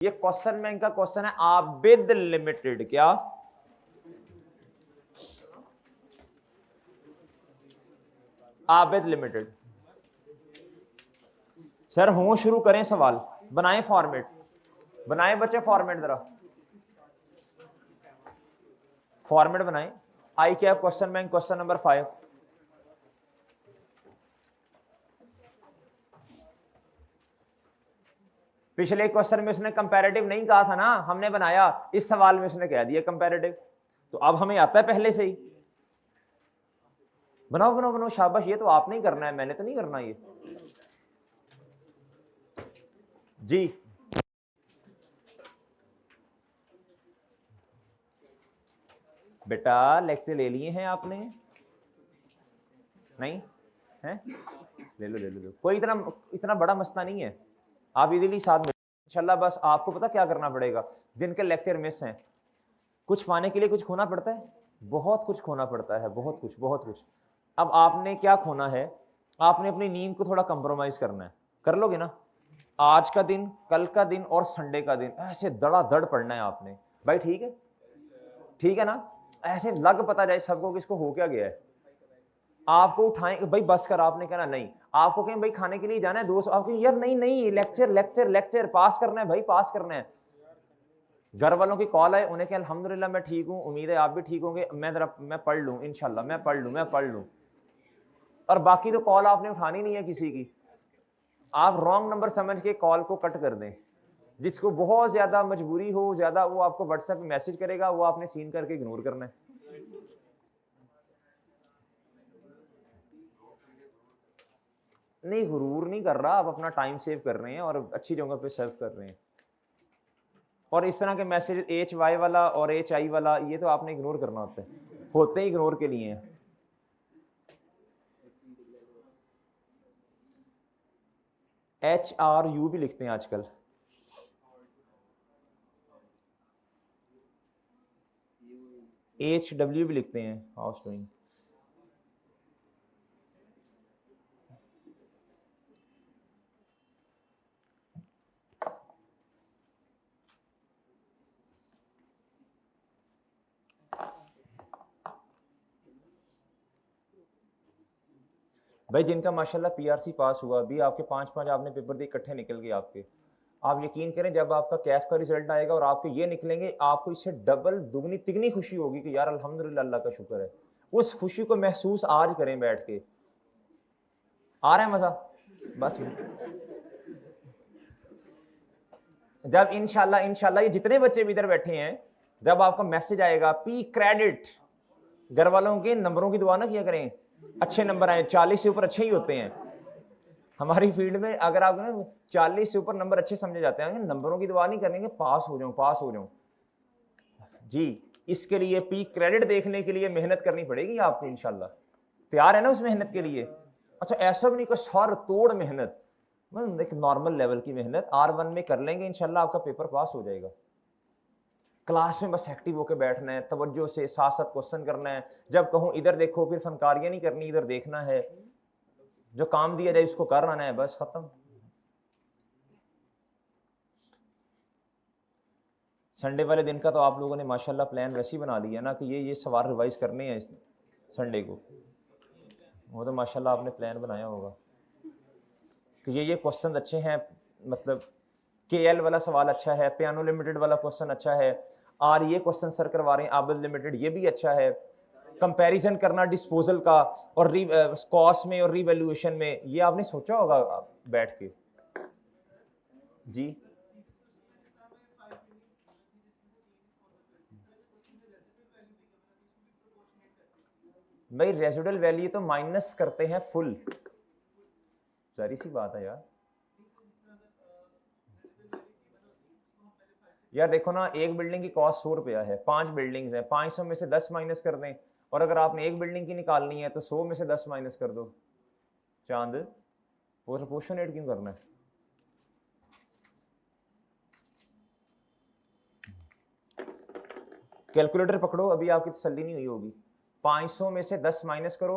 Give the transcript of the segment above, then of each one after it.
ये question bank का question है आबिद लिमिटेड। क्या? आबिद लिमिटेड। सर हो शुरू करें सवाल, बनाएं फॉर्मेट, बनाएं बच्चे फॉर्मेट, जरा फॉर्मेट बनाएं। आई क्या क्वेश्चन बैंक क्वेश्चन नंबर 5। पिछले क्वेश्चन में उसने कंपैरेटिव नहीं कहा था ना, हमने बनाया, इस सवाल में उसने कह दिया कंपैरेटिव, तो अब हमें आता है पहले से ही। बनाओ बनाओ बनाओ, शाबाश। ये तो आपने ही करना है, मैंने तो नहीं करना ये जी। बेटा लेक्चर ले लिए हैं आपने? नहीं है? ले लो ले लो, कोई इतना बड़ा मसला नहीं है, आप इजीली साथ में इंशाल्लाह। बस आपको पता क्या करना पड़ेगा, दिन के लेक्चर मिस हैं, कुछ पाने के लिए कुछ खोना पड़ता है, बहुत कुछ खोना पड़ता है, बहुत कुछ बहुत कुछ। अब आपने क्या खोना है, आपने अपनी नींद को थोड़ा कंप्रोमाइज करना है, कर लोगे ना? आज का दिन, कल का दिन और संडे का दिन ऐसे धड़ाधड़ पढ़ना है आपने भाई, ठीक है? ठीक है ना? ऐसे लग पता जाए सबको किसको हो क्या गया है। आपको उठाएं भाई, बस कर, आपने कहना नहीं, आपको कहें भाई खाने के लिए जाना है दोस्त, आपको यार नहीं नहीं, लेक्चर लेक्चर लेक्चर, पास करना है भाई, पास करना है। घर वालों की कॉल आए, उन्हें कहें अल्हम्दुलिल्लाह मैं ठीक हूं, उम्मीद है आप भी ठीक होंगे, मैं पढ़ लूं इंशाल्लाह, मैं पढ़ लूं। और बाकी तो कॉल आपने उठानी नहीं है किसी की, आप रॉन्ग नंबर समझ के कॉल को कट कर दें। जिसको बहुत ज्यादा मजबूरी हो ज्यादा, वो आपको व्हाट्सएप पे मैसेज करेगा, वो आपने सीन करके इग्नोर करना है। नहीं, गुरूर नहीं कर रहा, आप अपना टाइम सेव कर रहे हैं और अच्छी जगह पे सर्व कर रहे हैं। और इस तरह के मैसेज HY वाला और HI वाला, ये तो आपने इग्नोर करना होता है, होते ही इग्नोर के लिए हैं। HRU भी लिखते हैं आजकल, HW भी लिखते हैं, हाउस डूइंग। भाई जिनका माशाल्लाह PRC पास हुआ, अभी आपके 5-5 आपने पेपर दिए, इकट्ठे निकल गए आपके, आप यकीन करें जब आपका कैफ का रिजल्ट आएगा और आपके ये निकलेंगे, आपको इससे डबल दुगनी तिगनी खुशी होगी कि यार अल्हम्दुलिल्लाह, अल्लाह का शुक्र है। उस खुशी को महसूस आज करें बैठ के। आ रहा है मजा? बस जब इंशाल्लाह इंशाल्लाह, ये जितने बच्चे भी इधर बैठे हैं, जब आपका मैसेज आएगा P क्रेडिट, घर वालों के नंबरों की दुआ ना किया करें, अच्छे नंबर आए, 40 से ऊपर अच्छे ही होते हैं हमारी फील्ड में। अगर आप ना 40 से ऊपर नंबर अच्छे समझे जाते हैं, नंबरों की दुआ नहीं करेंगे, पास हो जाऊं पास हो जाऊं जी। इसके लिए P क्रेडिट देखने के लिए मेहनत करनी पड़ेगी आपको इंशाल्लाह। तैयार है ना उस मेहनत के लिए? अच्छा, ऐसा भी नहीं कोई सर तोड़ मेहनत, मतलब एक नॉर्मल लेवल की मेहनत R1 में कर लेंगे इंशाल्लाह, आपका पेपर पास हो जाएगा। क्लास में बस एक्टिव होकर बैठना है, तवज्जो से साथ साथ क्वेश्चन करना है, जब कहूँ इधर देखो, फिर फनकारियां नहीं करनी, इधर देखना है, जो काम दिया जाए उसको कर आना है, बस खत्म। संडे वाले दिन का तो आप लोगों ने माशाल्लाह प्लान वैसे ही बना लिया ना कि ये सवाल रिवाइज करने हैं इस संडे को, वो तो माशाल्लाह आपने प्लान बनाया होगा कि ये क्वेश्चन अच्छे हैं, मतलब KL वाला सवाल अच्छा है, पियानो लिमिटेड वाला क्वेश्चन अच्छा है, और ये क्वेश्चन सर करवा रहे हैं आबिद लिमिटेड, ये भी अच्छा है। कंपैरिजन करना डिस्पोजल का और कॉस्ट में और रिवैल्यूएशन में, ये आपने सोचा होगा बैठ के जी। भाई रेसिडुअल वैल्यू तो माइनस करते हैं फुल, सारी सी बात है यार। यार देखो ना, एक बिल्डिंग की कॉस्ट 100 रुपया है, 5 बिल्डिंग्स हैं, 500 में से 10 माइनस कर दें, और अगर आपने एक बिल्डिंग की निकालनी है तो 100 में से 10 माइनस कर दो। चांद, वो प्रोपोर्शनेट क्यों करना है? कैलकुलेटर पकड़ो, अभी आपकी तसल्ली नहीं हुई होगी। 500 में से 10 माइनस करो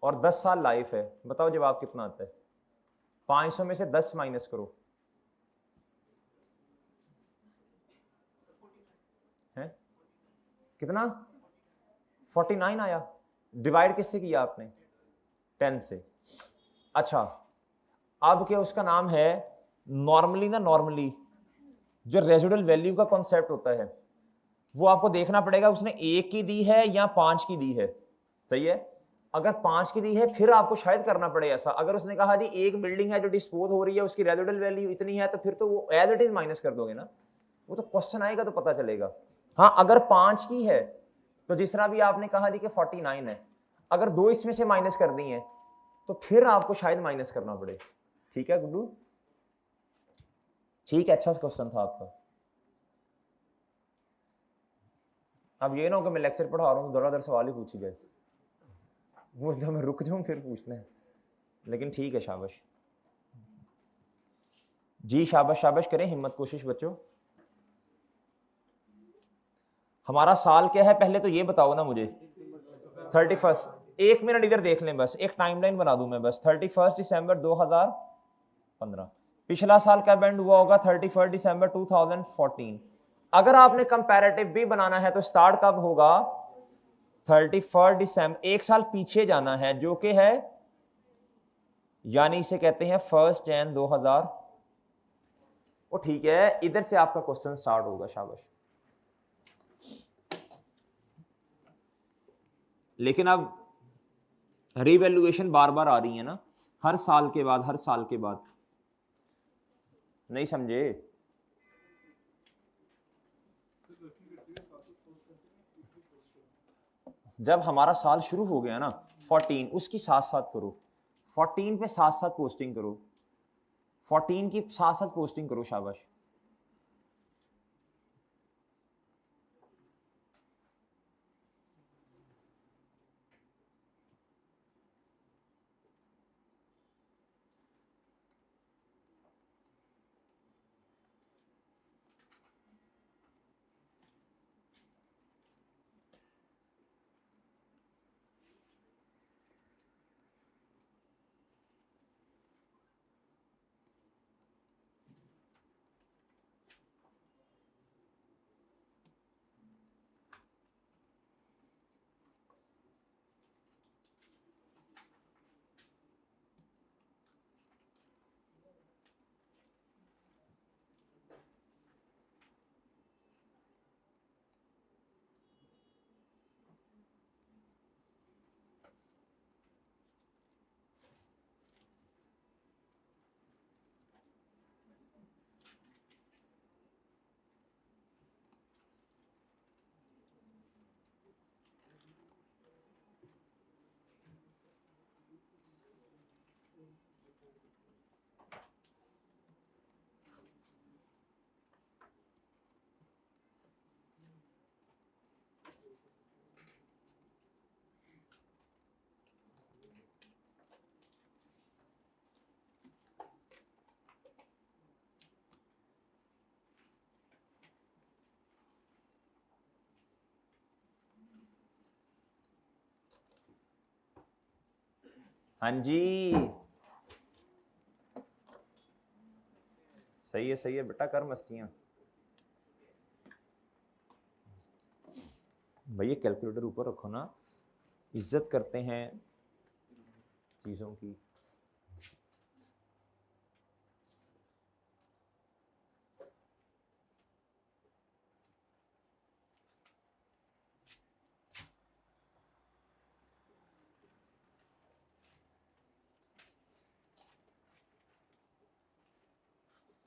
और 10 साल लाइफ है, बताओ जवाब कितना आता है? 500 में से 10 माइनस करो, कितना 49 आया। डिवाइड किससे किया आपने? 10 से। अच्छा अब क्या उसका नाम है नॉर्मली ना, नॉर्मली जो रेजिडुअल वैल्यू का कॉन्सेप्ट होता है वो आपको देखना पड़ेगा उसने 1 की दी है या 5 की दी है। सही है, अगर 5 की दी है फिर आपको शायद करना पड़े ऐसा। अगर उसने कहा जी एक बिल्डिंग है जो डिस्पोज हो रही है उसकी रेजिडुअल वैल्यू इतनी है तो फिर तो वो एज इट इज माइनस कर दोगे ना, वो तो क्वेश्चन आएगा तो पता चलेगा। हाँ अगर 5 की है तो जिस तरह भी आपने कहा जी कि 49 है, अगर 2 इसमें से माइनस कर दी है तो फिर आपको शायद माइनस करना पड़े। ठीक है गुड्डू, ठीक है, अच्छा क्वेश्चन था आपका। अब ये ना हो कि मैं लेक्चर पढ़ा रहा हूँ तो दर सवाल ही पूछी जाए, वो जब मैं रुक जाऊं फिर पूछना है। लेकिन ठीक है, शाबाश जी, शाबाश शाबाश करें, हिम्मत कोशिश बच्चों। हमारा साल क्या है पहले तो ये बताओ ना मुझे। 31। 1 मिनट इधर देख लें बस, एक टाइमलाइन बना दूं मैं बस। 31 दिसंबर 2015। पिछला साल कब एंड हुआ होगा? 31 दिसंबर 2014। अगर आपने कंपैरेटिव भी बनाना है तो स्टार्ट कब होगा? 31 दिसंबर, एक साल पीछे जाना है जो कि है, यानी इसे कहते हैं 1 जनवरी 2000। वो ठीक है, इधर से आपका क्वेश्चन स्टार्ट होगा, शाबाश। लेकिन अब रिवैल्यूएशन बार बार आ रही है ना, हर साल के बाद, हर साल के बाद। नहीं समझे? जब हमारा साल शुरू हो गया ना 14, उसकी साथ साथ करो। 14 पे साथ साथ पोस्टिंग करो, 14 की साथ साथ पोस्टिंग करो, शाबाश। हाँ जी, सही है बेटा, कर मस्तियां। भैया कैलकुलेटर ऊपर रखो ना, इज्जत करते हैं चीजों की।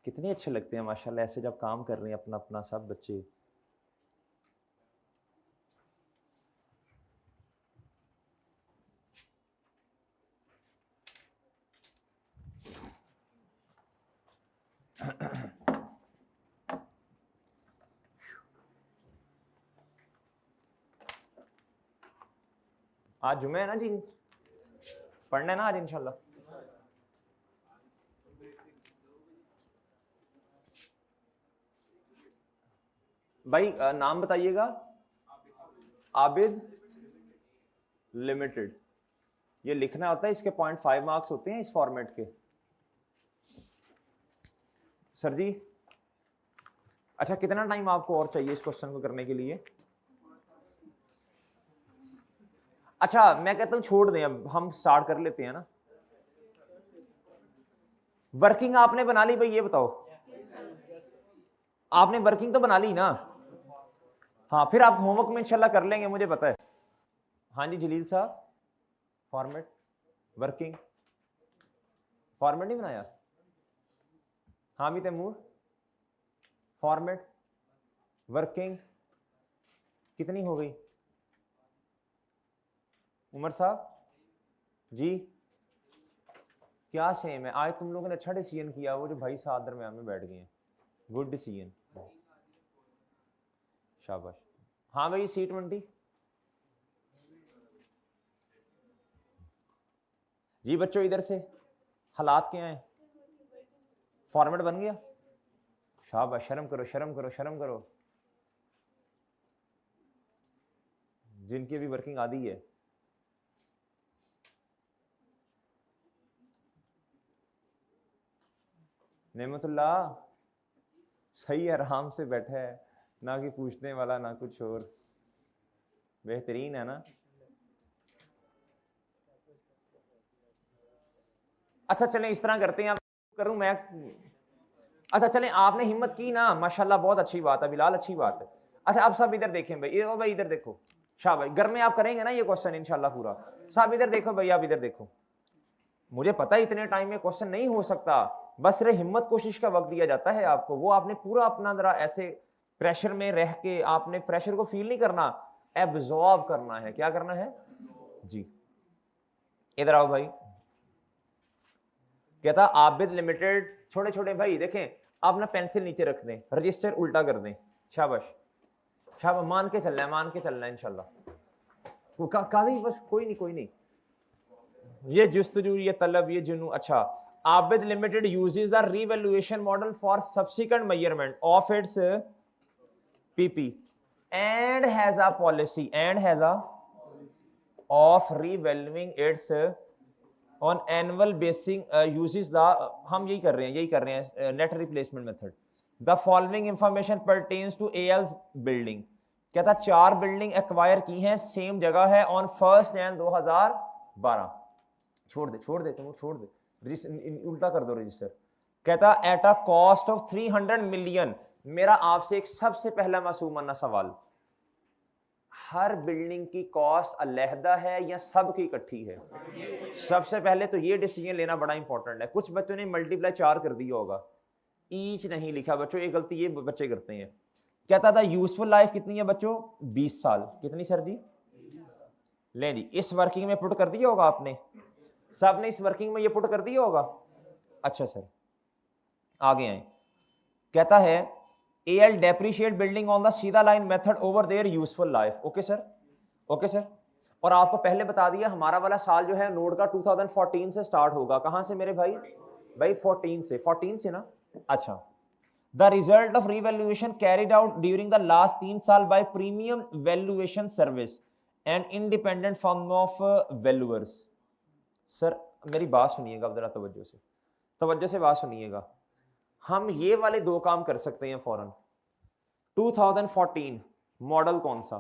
कितने अच्छे लगते हैं माशाल्लाह ऐसे जब काम कर रहे हैं अपना अपना सब बच्चे। आज जुमे है ना जी, पढ़ना है ना आज इंशाल्लाह। भाई नाम बताइएगा। आबिद लिमिटेड, ये लिखना होता है, इसके 0.5 मार्क्स होते हैं इस फॉर्मेट के। सर जी अच्छा, कितना टाइम आपको और चाहिए इस क्वेश्चन को करने के लिए? अच्छा मैं कहता हूं छोड़ दें, अब हम स्टार्ट कर लेते हैं ना। वर्किंग आपने बना ली भाई, ये बताओ आपने वर्किंग तो बना ली ना? हाँ फिर आप होमवर्क में इंशाल्लाह कर लेंगे, मुझे पता है। हाँ जी जलील साहब, फॉर्मेट वर्किंग फॉर्मेट नहीं बनाया? हाँ भी तैमूर, फॉर्मेट वर्किंग कितनी हो गई? उमर साहब जी क्या सेम है? आज तुम लोगों ने अच्छा डिसीजन किया, वो जो भाई साथ दरम्यान में बैठ गए हैं, गुड डिसीजन, शाबाश। हाँ भाई C20 जी बच्चों इधर से हालात क्या हैं? फॉर्मेट बन गया? शाबाश, शर्म करो शर्म करो शर्म करो, जिनकी भी वर्किंग आदि है। नेमतुल्लाह सही आराम से बैठा है, ना कि पूछने वाला ना कुछ और, बेहतरीन है ना। अच्छा चलें इस तरह करते हैं, करूं मैं? अच्छा चलें, आपने हिम्मत की ना, माशाल्लाह बहुत अच्छी बात है बिलाल, अच्छी बात है। अच्छा अब सब इधर देखें भाई, ओ भाई इधर देखो, शाह भाई घर में आप करेंगे ना ये क्वेश्चन इंशाल्लाह पूरा, सब इधर देखो भाई, आप इधर देखो। मुझे पता है इतने टाइम में क्वेश्चन नहीं हो सकता, बस सिर्फ हिम्मत कोशिश का वक्त दिया जाता है आपको, वो आपने पूरा अपना जरा ऐसे प्रेशर में रह के आपने प्रेशर को फील नहीं करना, एब्जॉर्ब करना है। क्या करना है जी? इधर आओ भाई। कहता आबिद लिमिटेड, छोटे छोटे भाई देखें, आप ना पेंसिल नीचे रख दें, रजिस्टर उल्टा कर दें, शाबाश शाबाश, मान के चलना है, मान के चलना है इंशाल्लाह। काजी बस कोई नहीं कोई नहीं, ये जुस्तजू ये तलब ये जुनू। अच्छा, Abid limited uses the revaluation model for subsequent measurement of its PP and has a policy of revaluing its on annual basis uses the, हम यही कर रहे हैं net replacement method. The following information pertains to AL's building. कहता 4 building acquire की हैं same जगह है ऑन 1 जनवरी 2012। छोड़ दे तुम छोड़ दे, उल्टा कर दो रजिस्टर। कहता at a cost of 300 million. मेरा आपसे एक सबसे पहला मासूमाना सवाल, हर बिल्डिंग की कॉस्ट अलहदा है या सब की इकट्ठी है? सबसे पहले तो ये डिसीजन लेना बड़ा इंपॉर्टेंट है। कुछ बच्चों ने मल्टीप्लाई 4 कर दिया होगा, ईच नहीं लिखा बच्चों, ये गलती ये बच्चे करते हैं। कहता था यूजफुल लाइफ कितनी है बच्चों? 20 साल। कितनी सर जी? ले जी, इस वर्किंग में पुट कर दिया होगा आपने, सब ने इस वर्किंग में ये पुट कर दिया होगा। अच्छा सर आगे आए। कहता है L depreciate building on the सीधा line method over their useful life. Okay sir, okay sir. और आपको पहले बता दिया हमारा वाला साल जो है नोड का 2014 से स्टार्ट होगा। कहां से मेरे भाई? भाई 14 से ना। अच्छा, the result of revaluation carried out during the last 3 साल by premium valuation service and independent firm of valuers. Sir मेरी बात सुनिएगा जरा तवज्जो से बात सुनिएगा। हम ये वाले 2 काम कर सकते हैं फौरन। 2014 मॉडल कौन सा?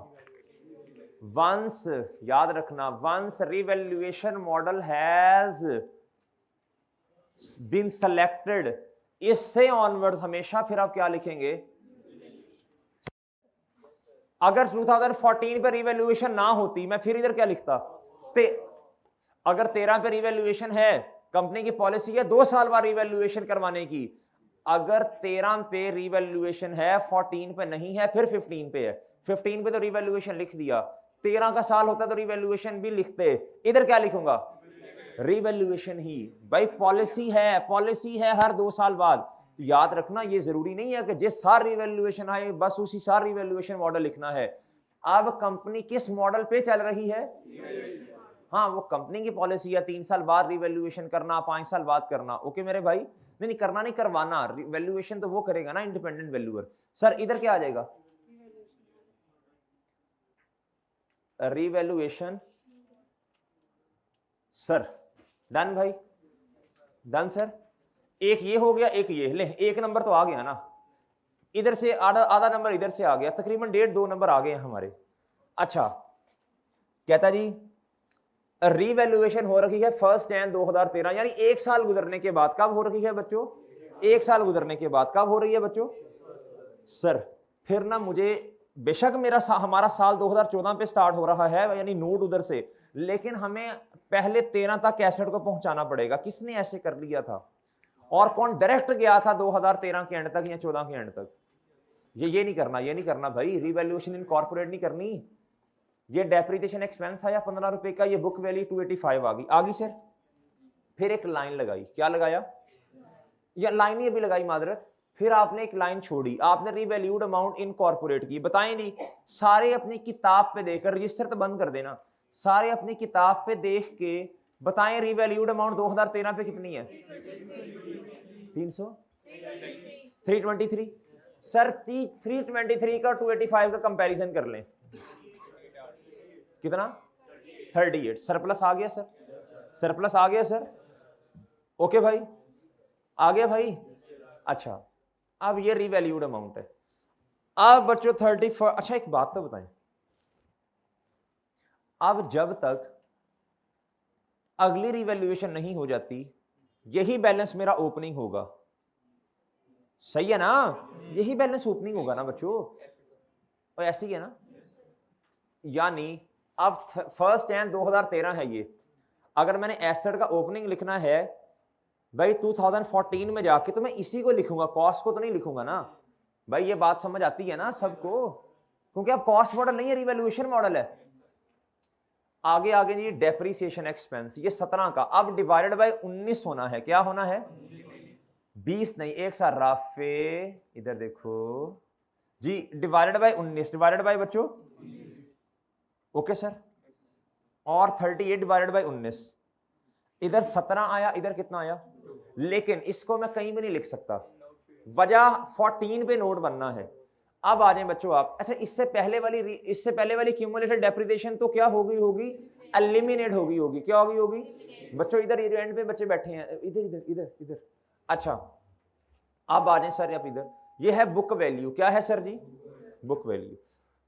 वंस, याद रखना, once revaluation model has been selected, इससे ऑनवर्ड हमेशा फिर आप क्या लिखेंगे? अगर 2014 पे रिवैल्यूएशन ना होती मैं फिर इधर क्या लिखता? अगर 13 पे रिवैल्यूएशन है, कंपनी की पॉलिसी है 2 साल बाद रिवैल्यूएशन करवाने की। अगर 13 पे रिवैल्यूएशन है, 14 पे नहीं है, फिर 15 पे है। 15 पे तो रिवैल्यूएशन लिख दिया, 13 का साल होता तो रिवैल्यूएशन भी लिखते। इधर क्या लिखूंगा? रिवैल्यूएशन ही। भाई पॉलिसी है हर 2 साल बाद। तो याद रखना ये जरूरी नहीं है कि जिस साल रिवैल्यूएशन आए बस उसी साल रिवैल्यूएशन मॉडल लिखना है। अब कंपनी किस मॉडल पे चल रही है? हाँ वो कंपनी की पॉलिसी है 3 साल बाद रिवैल्यूएशन करना, 5 साल बाद करना। ओके मेरे भाई, नहीं करना नहीं, करवाना। वैल्यूएशन तो वो करेगा ना इंडिपेंडेंट वैल्यूअर। सर इधर क्या आ जाएगा? रिवैल्यूएशन। सर डन भाई, डन सर। एक ये हो गया, एक ये ले, 1 नंबर तो आ गया ना, इधर से आधा नंबर इधर से आ गया, तकरीबन 1.5-2 नंबर आ गए हैं हमारे। अच्छा कहता जी रीवैल्यूएशन हो रखी है 1 जनवरी 2013, यानी 1 साल गुजरने के बाद। कब हो रखी है बच्चों? 1 साल गुजरने के बाद। कब हो रही है बच्चों? सर फिर ना मुझे बेशक हमारा साल 2014 पे स्टार्ट हो रहा है, यानी नोट उधर से, लेकिन हमें पहले 13 तक एसेट को पहुंचाना पड़ेगा। किसने ऐसे कर लिया था और कौन डायरेक्ट गया था 2013 के एंड तक या 14 के एंड तक? ये नहीं करना, ये नहीं करना भाई। रिवैल्यूएशन इनकॉर्पोरेट नहीं करनी। ये डेप्रिसिएशन एक्सपेंस आया 15 रुपए का, ये बुक वैल्यू 285 आ गई सर। फिर एक लाइन लगाई, क्या लगाया? या लाइन ही अभी लगाई मादरत। फिर आपने एक लाइन छोड़ी, आपने रीवैल्यूड अमाउंट इनकॉर्पोरेट की। बताएं जी, सारे अपनी किताब पे देखकर, रजिस्टर तो बंद कर देना, सारे अपनी किताब पे देख के बताएं रीवैल्यूड अमाउंट 2013 पे कितनी है? 323। सर 323 का 285 का कंपैरिजन कर लें, कितना? 38। सरप्लस आ गया सर, सरप्लस आ गया सर। ओके भाई, आ गया भाई। अच्छा, अब ये रीवैल्यूड अमाउंट है। अब बच्चों 34। अच्छा एक बात तो बताएं, अब जब तक अगली रिवैल्यूएशन नहीं हो जाती, यही बैलेंस मेरा ओपनिंग होगा। सही है ना? यही बैलेंस ओपनिंग होगा ना बच्चों, और ऐसे ही है ना। यानी अब 1 जनवरी 2013 है ये। अगर मैंने एसेट का ओपनिंग लिखना है भाई 2014 में जाके, तो मैं इसी को लिखूंगा, कॉस्ट को तो नहीं लिखूंगा ना भाई। ये बात समझ आती है ना सबको? क्योंकि अब कॉस्ट मॉडल नहीं है, रिवैल्यूएशन मॉडल है। आगे आगे जी डेप्रिसिएशन एक्सपेंस, ये 17 का अब डिवाइडेड बाय 19 होना है। क्या होना है? 20 नहीं, एक साथ राफे इधर देखो जी, डिवाइडेड बाय 19, डिवाइडेड बाय बच्चों, ओके सर। और 38 डिवाइडेड बाय 19, इधर 17 आया, इधर कितना आया? लेकिन इसको मैं कहीं भी नहीं लिख सकता, वजह 14 पे नोट बनना है। अब आ जाए बच्चों आप। अच्छा इससे पहले वाली क्यूमुलेटेड डेप्रिसिएशन तो क्या हो गई होगी? एलिमिनेट हो गई होगी। क्या हो गई होगी बच्चों? इधर एंड पे बच्चे बैठे हैं, इधर इधर इधर इधर। अच्छा अब आ जाए सर आप इधर, ये है बुक वैल्यू। क्या है sir ji? Book value.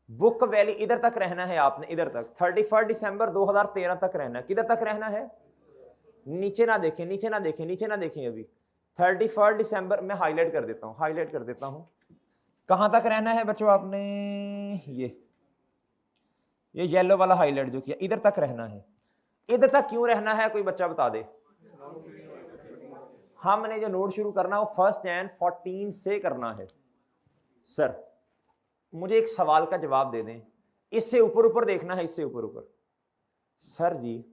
Book value इधर तक रहना है आपने, इधर तक 31 दिसंबर 2013 तक रहना है। किधर तक रहना है? नीचे ना देखें, नीचे ना देखें, नीचे ना देखें। अभी 31 दिसंबर मैं हाईलाइट कर देता हूं, हाईलाइट कर देता हूं। कहां तक रहना है बच्चों आपने? ये येलो वाला हाईलाइट जो किया, इधर तक रहना है। इधर तक क्यों रहना है, कोई बच्चा बता दे। हमने जो नोट शुरू करना है वो 1 जनवरी 2014 से करना है। सर मुझे एक सवाल का जवाब दे दें, इससे ऊपर ऊपर देखना है, इससे ऊपर ऊपर। सर जी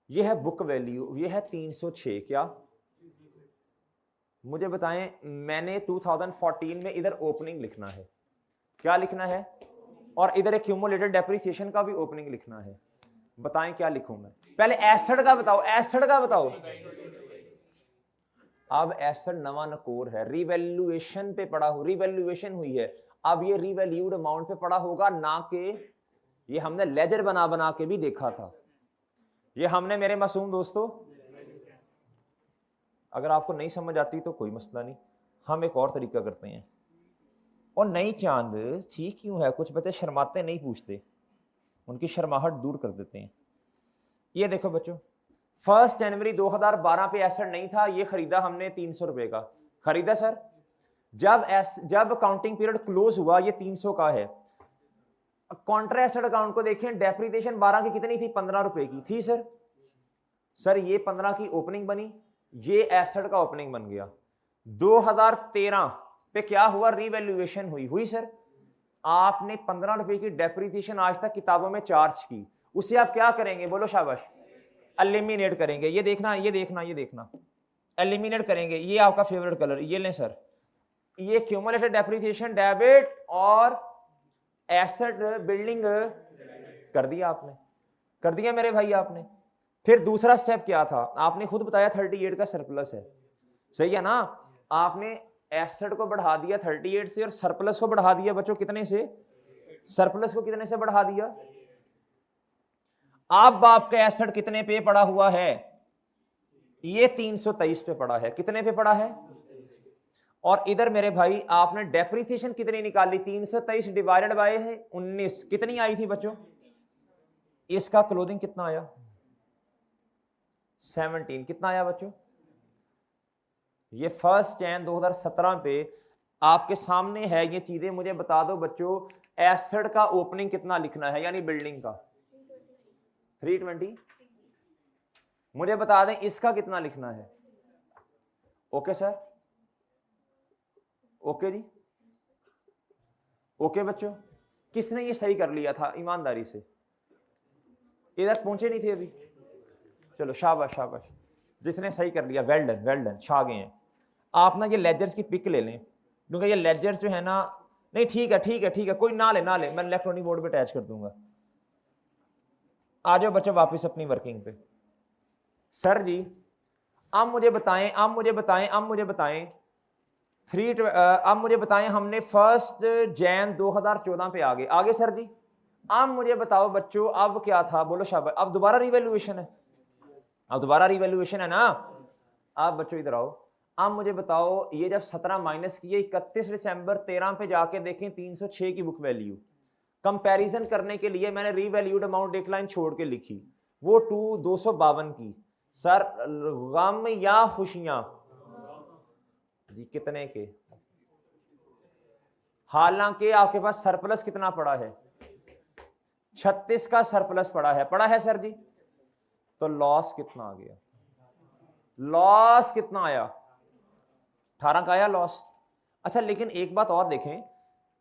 ये है बुक वैल्यू, ये है 306। क्या मुझे बताएं, मैंने 2014 में इधर ओपनिंग लिखना है। क्या लिखना है? और इधर एक क्यूमुलेटेड डेप्रिसिएशन का भी ओपनिंग लिखना है। बताएं क्या लिखूं मैं? पहले एसेट का बताओ, एसेट का बताओ। अब एसेट नवा नकोर है, रिवैल्यूएशन पे पड़ा हो, रिवैल्यूएशन हुई है। अब ये रिवैल्यूड अमाउंट पे पड़ा होगा, ना कि ये हमने लेजर बना बना के भी देखा था। ये हमने मेरे मासूम दोस्तों, अगर आपको नहीं समझ आती तो कोई मसला नहीं, हम एक और तरीका करते हैं। और नई चांद ठीक क्यों है? कुछ बच्चे शर्माते नहीं पूछते, उनकी शर्माहट दूर कर देते हैं। ये देखो बच्चों, 1 जनवरी 2012 पे एसेट नहीं था, ये खरीदा हमने 300 रुपए का खरीदा सर। जब अकाउंटिंग पीरियड क्लोज हुआ, ये 300 का है। कॉन्ट्रा एसेट अकाउंट को देखें, डेप्रिसिएशन 12 की कितनी थी? 15 रुपए की थी सर। सर ये 15 की ओपनिंग बनी, ये एसेट का ओपनिंग बन गया। 2013 पे क्या हुआ? रिवैल्यूएशन हुई सर। आपने 15 रुपए की डेप्रिसिएशन आज तक किताबों में चार्ज की, उसे आप क्या करेंगे? बोलो शाबाश। एलिमिनेट करेंगे। ये देखना, ये देखना, ये देखना, एलिमिनेट करेंगे। ये आपका फेवरेट कलर, ये लें सर। ये क्यूमुलेटेड डेप्रिसिएशन डेबिट और एसेट बिल्डिंग कर दिया आपने, कर दिया मेरे भाई आपने। फिर दूसरा स्टेप क्या था? आपने खुद बताया 38 का सरप्लस है, सही है ना? आपने एसेट को बढ़ा दिया 38 से और सरप्लस को बढ़ा दिया बच्चों कितने से? सरप्लस को कितने से बढ़ा दिया? अब आपका एसेट कितने पे पड़ा हुआ है? ये 323 पे पड़ा है। कितने पे पड़ा है? और इधर मेरे भाई आपने डेप्रिसिएशन कितनी निकाली? 323 डिवाइडेड बाय 19, कितनी आई थी बच्चों? इसका क्लोजिंग कितना आया 17। कितना आया बच्चों? ये 1 जनवरी 2017 पे आपके सामने है ये चीजें। मुझे बता दो बच्चों, एसेट का ओपनिंग कितना लिखना है, यानी बिल्डिंग का 320। मुझे बता दें इसका कितना लिखना है। ओके सर, ओके जी, ओके बच्चों। किसने ये सही कर लिया था ईमानदारी से? इधर पहुंचे नहीं थे अभी? चलो शाबाश शाबाश, जिसने सही कर लिया वेल डन वेल डन, छा गए हैं आप। ना ये लेजर्स की पिक ले लें, क्योंकि ये लेजर्स जो है ना, नहीं ठीक है ठीक है ठीक है, कोई ना ले ना ले, मैं इलेक्ट्रॉनिक बोर्ड पे अटैच कर दूंगा। आ जाओ बच्चों वापस अपनी वर्किंग पे। सर जी अब मुझे बताएं, अब मुझे बताएं, अब मुझे बताएं अब मुझे बताएं, हमने 1 जनवरी 2014 पे आगे आगे सर जी। अब मुझे बताओ बच्चों, अब क्या था? बोलो शाबाश। अब दोबारा रिवैल्यूएशन है, अब दोबारा रिवैल्यूएशन है ना। अब बच्चों इधर आओ, अब मुझे बताओ ये जब 17 माइनस किए 31 दिसंबर 13 पे जाके देखें 306 की बुक वैल्यू। कंपैरिजन करने के लिए मैंने रीवैल्यूड अमाउंट एक लाइन छोड़ के लिखी, वो 252 की। सर गम या खुशियां जी? कितने के? हालांकि आपके पास सरप्लस कितना पड़ा है? 36 का सरप्लस पड़ा है सर जी। तो लॉस कितना आ गया? लॉस कितना आया? 18 का आया लॉस। अच्छा लेकिन एक बात और देखें,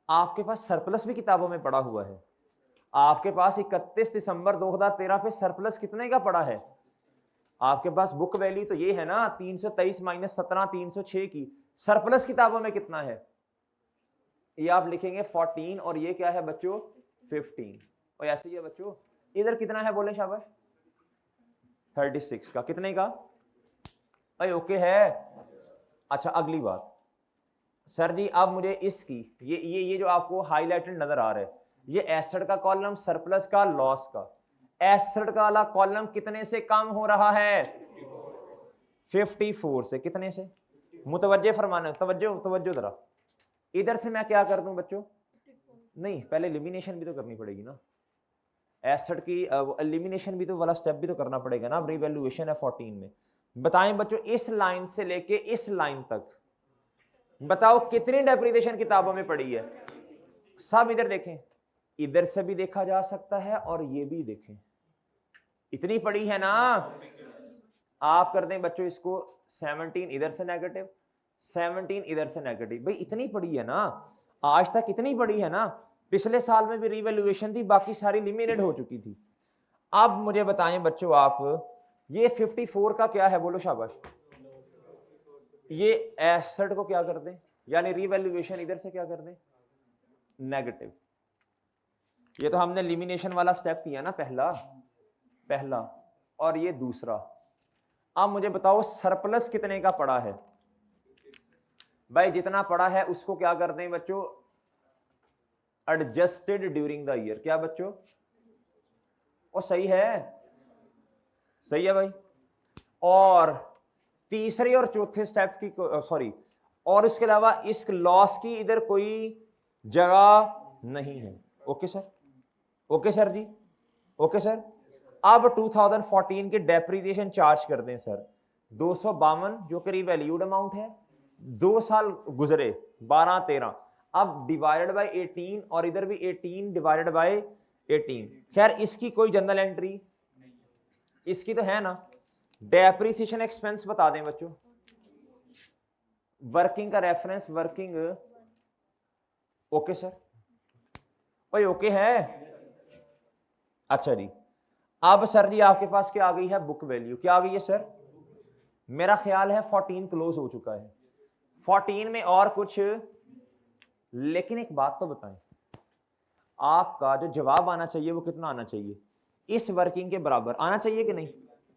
आपके पास सरप्लस भी किताबों में पड़ा हुआ है। आपके पास 31 दिसंबर 2013 पे सरप्लस कितने का पड़ा है? आपके पास बुक वैल्यू तो ये है ना 323 माइनस 17 306 की। सरप्लस किताबों में कितना है? ये आप लिखेंगे 14 और ये क्या है बच्चों 15। और ऐसे ही है बच्चों, इधर कितना है बोले शाबाश? 36 का। कितने का? अरे ओके है। अच्छा अगली बात सर जी, अब मुझे इसकी ये जो आपको हाईलाइटेड नजर आ रहा है, ये एसेट का कॉलम, सरप्लस का, लॉस का। एसेट का वाला कॉलम कितने से कम हो रहा है? 54 से। कितने से? मुतवज्जे फरमाना, तवज्जो तवज्जो जरा। इधर से मैं क्या कर दूं बच्चों? नहीं पहले एलिमिनेशन भी तो करनी पड़ेगी ना, एसेट की एलिमिनेशन भी तो वाला स्टेप भी तो करना पड़ेगा ना। अब रिवैल्यूएशन है 14 में। बताएं बच्चों इस लाइन से लेके इस लाइन तक बताओ कितनी डेप्रिसिएशन किताबों में पड़ी है? सब इधर देखें, इधर से भी देखा जा सकता है और ये भी देखें, इतनी पड़ी है ना। आप कर दें बच्चों इसको 17 इधर से नेगेटिव, 17 इधर से नेगेटिव। भाई इतनी पड़ी है ना, आज तक इतनी पड़ी है ना। पिछले साल में भी रिवैल्यूएशन थी, बाकी सारी लिमिटेड हो चुकी थी। अब मुझे बताएं बच्चों आप, ये 54 का क्या है? बोलो शाबाश। ये एसेट को क्या कर दें, यानी रिवैल्यूएशन इधर से क्या कर दें? नेगेटिव। ये तो हमने एलिमिनेशन वाला स्टेप किया ना, पहला और ये दूसरा। अब मुझे बताओ सरप्लस कितने का पड़ा है? भाई जितना पड़ा है उसको क्या कर दें बच्चों? Adjusted during the year. क्या बच्चों? और सही है, सही है भाई। और तीसरे और चौथे स्टेप की सॉरी, और इसके अलावा इस लॉस की इधर कोई जगह नहीं है। ओके सर, ओके सर जी, ओके सर। अब 2014 के डेप्रिसिएशन चार्ज कर दें सर 252, जो कि रिवैल्यूड अमाउंट है। 2 साल गुजरे 12 13, अब डिवाइडेड बाय 18 और इधर भी 18 डिवाइडेड बाय 18। खैर इसकी कोई जनरल एंट्री इसकी तो है ना। डेप्रिसिएशन एक्सपेंस बता दें बच्चों, वर्किंग का रेफरेंस वर्किंग। ओके सर, भाई ओके है। अच्छा जी, अब सर जी आपके पास क्या आ गई है? Book value. क्या आ गई है सर? मेरा ख्याल है 14 क्लोज हो चुका है, 14 में और कुछ। लेकिन एक बात तो बताएं, आपका जो जवाब आना चाहिए वो कितना आना चाहिए? इस वर्किंग के बराबर आना चाहिए कि नहीं?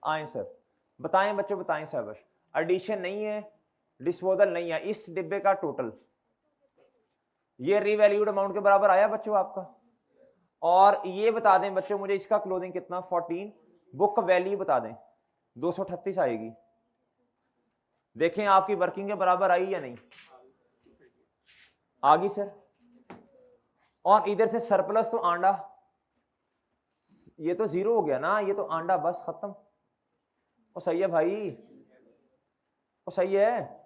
आए सर, बताएं बच्चों, बताएं सर। एडिशन नहीं है, डिस्पोजल नहीं है, इस डिब्बे का टोटल ये रिवैल्यूड अमाउंट के बराबर आया बच्चों आपका। और ये बता दें बच्चों मुझे इसका क्लोजिंग कितना? 14। बुक वैल्यू बता दें 238 आएगी। देखें आपकी वर्किंग के बराबर आई या नहीं? आ गई सर। और इधर से सरप्लस तो आंडा, ये तो जीरो हो गया ना, ये तो आंडा, बस खत्म। वो सही है भाई, वो सही है।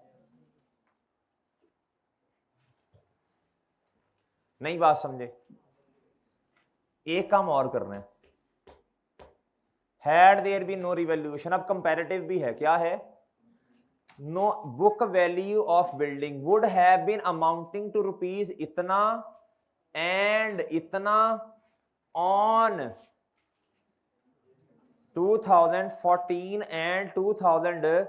नहीं बात समझे, एक काम और करना है। Had there be no revaluation, अब कंपैरेटिव भी है, क्या है? No book value of building would have been amounting to rupees इतना एंड इतना ऑन 2014 एंड 2000,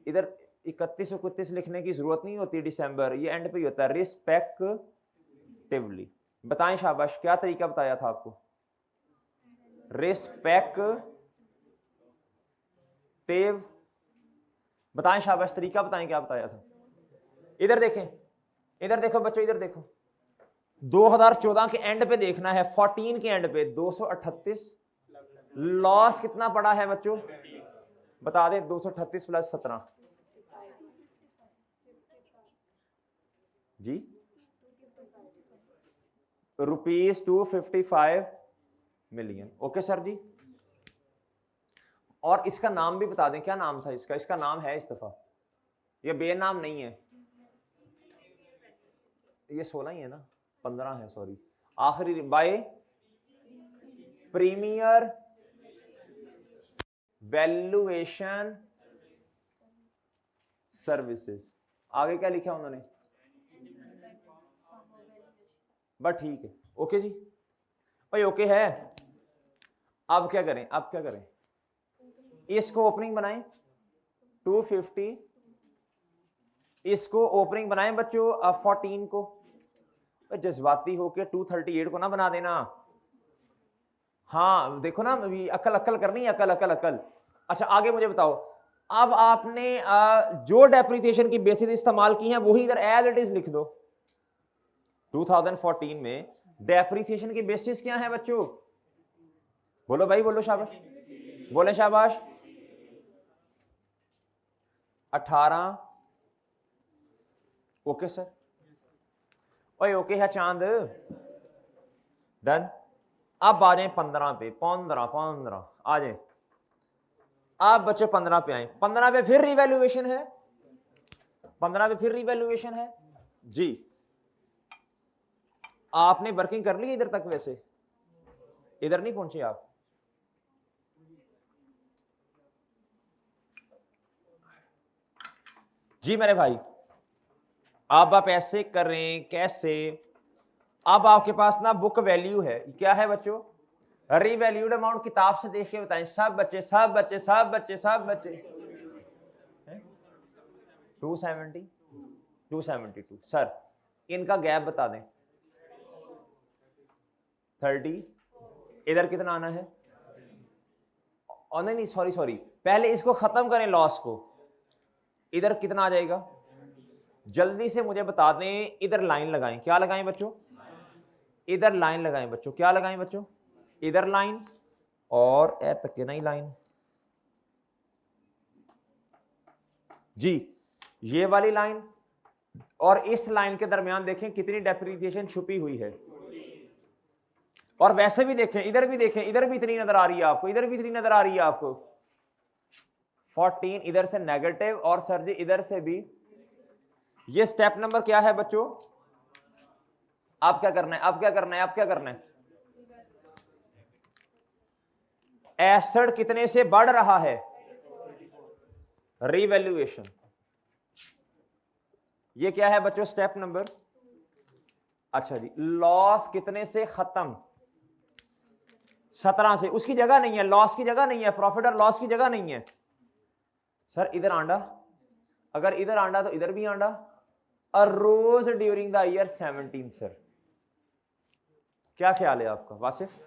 इधर 31 लिखने की जरूरत नहीं होती, दिसंबर ये एंड पे ही होता है, रिस्पेक्टिवली। बताएं शाबाश, क्या तरीका बताया था आपको? रिस्पेक्टिव, बताएं शाबाश, तरीका बताएं, क्या बताया था? इधर देखें, इधर देखो बच्चों, इधर देखो, 2014 के एंड पे देखना है, 14 के एंड पे 238, लॉस कितना पड़ा है बच्चों? बता दें, 238 प्लस 17 जी, ₹255 मिलियन। ओके सर जी, और इसका नाम भी बता दें, क्या नाम था इसका? इसका नाम है इस दफा, ये बेनाम नहीं है, ये 16 ही है ना, 15 है, सॉरी, आखिरी बाय प्रीमियर वैल्यूएशन सर्विसेज। आगे क्या लिखा उन्होंने? बस ठीक है, ओके जी भाई, ओके है। अब क्या करें, अब क्या करें? इसको ओपनिंग बनाएं 250, इसको ओपनिंग बनाएं बच्चों 14 को, जज्बाती होके 238 को ना बना देना। हाँ देखो ना, अभी अकल अकल करनी है, अकल अकल अकल। अच्छा आगे मुझे बताओ, अब आपने जो डेप्रिसिएशन की बेसिस इस्तेमाल की है वही इधर एज इट इज लिख दो। 2014 में डेप्रिसिएशन की बेसिस क्या है बच्चों? बोलो भाई, बोलो शाबाश, बोले शाबाश। 18, ओके सर, ओए ओके है चांद, डन। अब आ जाए 15 पे, 15 आ जाए। आप बच्चे 15 पे आए, 15 पे फिर रिवैल्यूएशन है, 15 पे फिर रिवैल्यूएशन है जी। आपने वर्किंग कर ली इधर तक? वैसे इधर नहीं पहुंचे आप? जी मेरे भाई, अब आप ऐसे कर रहे हैं, कैसे? अब आपके पास ना बुक वैल्यू है, क्या है बच्चों? रीवैल्यूड अमाउंट, किताब से देख के बताएं सब बच्चे, सब बच्चे, सब बच्चे, सब बच्चे। 270, 272 सर, इनका गैप बता दें। 30, इधर कितना आना है? और नहीं सॉरी सॉरी, पहले इसको खत्म करें लॉस को, इधर कितना आ जाएगा? जल्दी से मुझे बता दें, इधर लाइन लगाएं, क्या लगाएं बच्चों? इधर लाइन लगाएं बच्चों, क्या लगाएं बच्चों? इधर लाइन और ए तक के नहीं लाइन जी, ये वाली लाइन और इस लाइन के दरमियान देखें कितनी डेप्रिसिएशन छुपी हुई है। और वैसे भी देखें, इधर भी देखें, इधर भी इतनी नजर आ रही है आपको, इधर भी इतनी नजर आ रही है आपको। 14 इधर से नेगेटिव, और सर जी इधर से भी। ये स्टेप नंबर क्या है बच्चों? आप क्या करना है, आप क्या करना है, आप क्या करना है? एसेट कितने से बढ़ रहा है? रिवैल्यूएशन। ये क्या है बच्चों? स्टेप नंबर, अच्छा जी, लॉस कितने से खत्म? 17 से। उसकी जगह नहीं है, लॉस की जगह नहीं है, प्रॉफिट और लॉस की जगह नहीं है। सर इधर आंडा, अगर इधर आंडा तो इधर भी आंडा। Arose during the year 17 sir, क्या ख्याल है आपका वासिफ?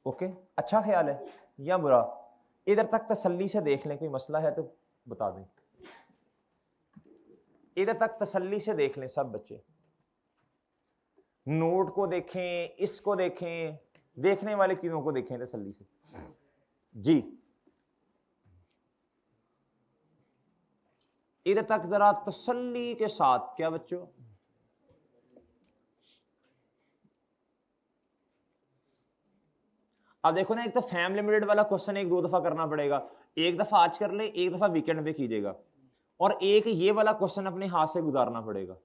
ओके, अच्छा ख्याल है या बुरा? इधर तक तसल्ली से देख लें, कोई मसला है तो बता दें। इधर तक तसल्ली से देख लें सब बच्चे, नोट को देखें, इसको देखें, देखने वाले चीजों को देखें तसल्ली से जी। इधर तक जरा तसल्ली के साथ, क्या बच्चों? अब देखो ना, एक तो फैम लिमिटेड वाला क्वेश्चन एक 2 दफा करना पड़ेगा, एक दफा आज कर ले, एक दफा वीकेंड पे कीजिएगा, और एक ये वाला क्वेश्चन अपने हाथ से गुजारना पड़ेगा।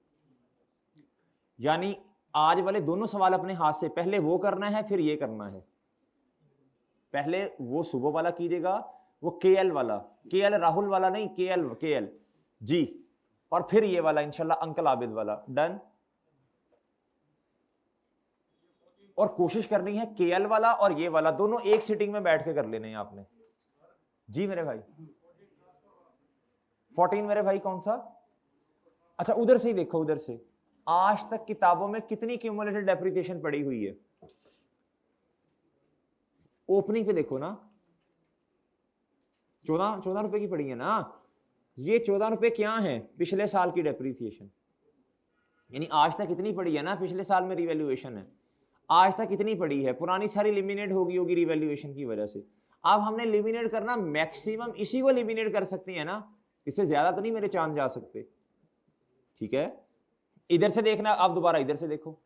यानी आज वाले दोनों सवाल अपने हाथ से, पहले वो करना है फिर ये करना है। पहले वो सुबह वाला कीजिएगा, वो केएल वाला, केएल राहुल वाला नहीं, केएल केएल जी, और फिर ये वाला इंशाल्लाह अंकल आबिद वाला। डन। और कोशिश करनी है केएल वाला और ये वाला दोनों एक सिटिंग में बैठ के कर लेने हैं आपने। जी मेरे भाई 14 मेरे भाई कौन सा? अच्छा उधर से ही देखो, उधर से आज तक किताबों में कितनी क्यूमुलेटेड डेप्रिसिएशन पड़ी हुई है? ओपनिंग पे देखो ना, 14 रुपए की पड़ी है ना। ये 14 रुपए क्या है? पिछले साल की डेप्रिसिएशन, यानी आज तक इतनी पड़ी है ना, पिछले साल में रिवैल्यूएशन है, आज तक इतनी पड़ी है, पुरानी सारी लिमिनेट होगी रिवैल्यूएशन की वजह से। अब हमने लिमिनेट करना, मैक्सिमम इसी को लिमिनेट कर सकते हैं ना, इससे ज्यादा तो नहीं मेरे चांद जा सकते। ठीक है, इधर से देखना, आप दोबारा इधर से देखो,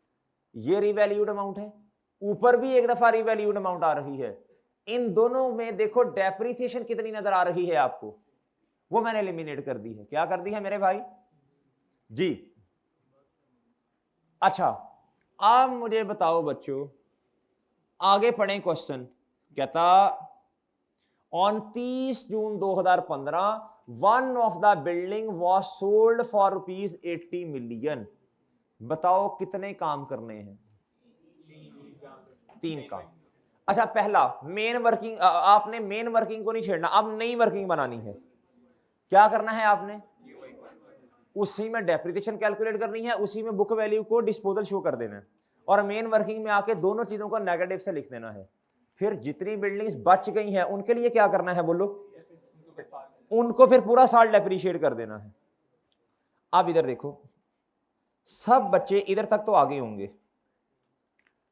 ये रिवैल्यूड अमाउंट है, ऊपर भी एक दफा रिवैल्यूड अमाउंट आ रही है, इन दोनों में देखो डेप्रिसिएशन कितनी नजर आ रही है आपको, वो मैंने एलिमिनेट कर दी है। क्या कर दी है मेरे भाई जी? अच्छा अब मुझे बताओ बच्चों, आगे पढ़ें क्वेश्चन। कहता on 30 June 2015 one of the building was sold for rupees 80 million. बताओ कितने काम करने हैं? 3 काम। अच्छा पहला मेन वर्किंग, आपने मेन वर्किंग को नहीं छेड़ना, अब नई वर्किंग बनानी है। क्या करना है आपने? उसी में डेप्रिसिएशन कैलकुलेट करनी है, उसी में बुक वैल्यू को डिस्पोजल शो कर देना है, और मेन वर्किंग में आके दोनों चीजों को नेगेटिव से लिख देना है। फिर जितनी बिल्डिंग्स बच गई हैं उनके लिए क्या करना है बोलो? उनको फिर पूरा साल डेप्रिशिएट कर देना है। अब इधर देखो, सब बच्चे इधर तक तो आगे होंगे,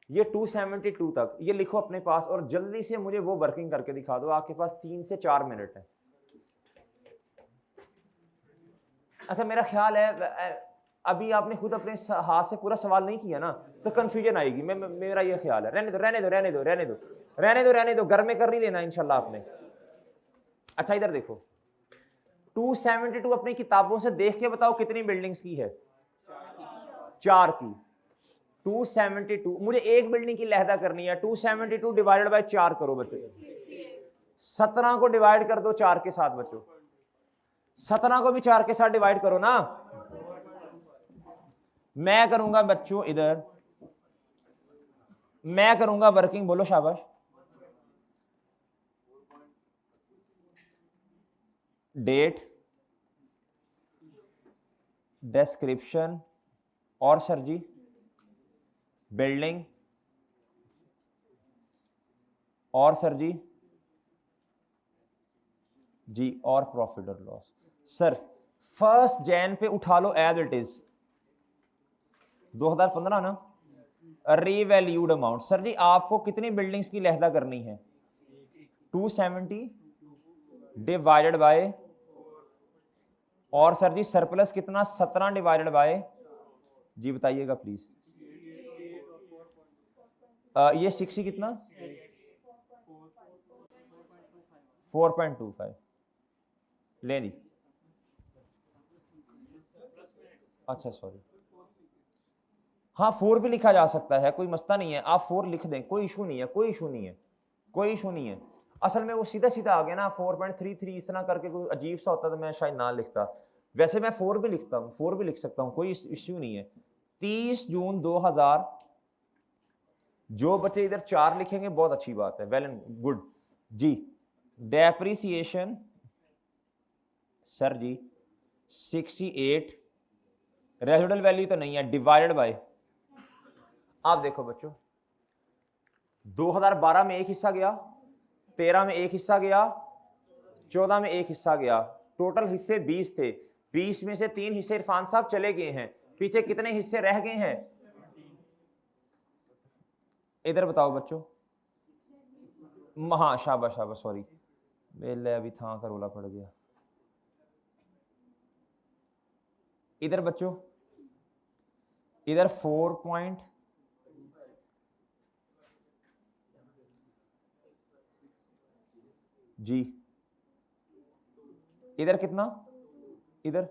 ये 272 तक ये लिखो अपने पास, और जल्दी से मुझे वो वर्किंग करके दिखा दो। आपके पास 3 से 4 मिनट है। अच्छा मेरा ख्याल है अभी आपने खुद अपने हाथ से पूरा सवाल नहीं किया ना, तो कंफ्यूजन आएगी। मेरा ये ख्याल है, रहने दो रहने दो रहने दो रहने दो रहने दो रहने दो, घर में कर नहीं लेना इंशाल्लाह आपने। अच्छा इधर देखो, 272 अपनी किताबों से देख के बताओ कितनी बिल्डिंग्स की है? 4 की। 272 मुझे एक बिल्डिंग की लहदा करनी है, 272 डिवाइडेड बाय 4 करो बच्चों, 17 को डिवाइड कर दो 4 के साथ बच्चों, 17 को भी 4 के साथ डिवाइड करो ना। मैं करूंगा बच्चों इधर, मैं करूंगा वर्किंग, बोलो शाबाश। डेट, डिस्क्रिप्शन, और सर जी बिल्डिंग, और सर जी और प्रॉफिट और लॉस। सर 1 जैन पे उठा लो एज इट इज, 2015 ना, रीवैल्यूड अमाउंट। सर जी आपको कितनी बिल्डिंग्स की लहदा करनी है? 270 डिवाइडेड बाय, और सर जी सरप्लस कितना? 17 डिवाइडेड बाय, जी बताइएगा प्लीज। ये 60 कितना? 4.25 ले ली। अच्छा सॉरी, हाँ 4 भी लिखा जा सकता है, कोई मसला नहीं है, आप 4 लिख दें, कोई इशू नहीं है, कोई इशू नहीं है, कोई इशू नहीं है। असल में वो सीधा सीधा आ गया ना, 4.33 इस तरह करके कोई अजीब सा होता तो मैं शायद ना लिखता। वैसे मैं 4 भी लिखता हूँ, 4 भी लिख सकता हूँ, कोई इश्यू नहीं है। 30 जून 2000, जो बच्चे इधर 4 लिखेंगे बहुत अच्छी बात है, वेल एंड गुड जी। डेप्रिसिएशन सर जी 68, रेजिडुअल वैल्यू तो नहीं है, डिवाइडेड बाय, आप देखो बच्चों 2012 में एक हिस्सा गया, 13 में एक हिस्सा गया, 14 में एक हिस्सा गया, टोटल हिस्से 20 थे, 20 में से 3 हिस्से इरफान साहब चले गए हैं, पीछे कितने हिस्से रह गए हैं? इधर बताओ बच्चों। हाँ शाबाश शाबाश, सॉरी मेले अभी था का रोला पड़ गया। इधर बच्चों, इधर 4 पॉइंट जी इधर कितना, इधर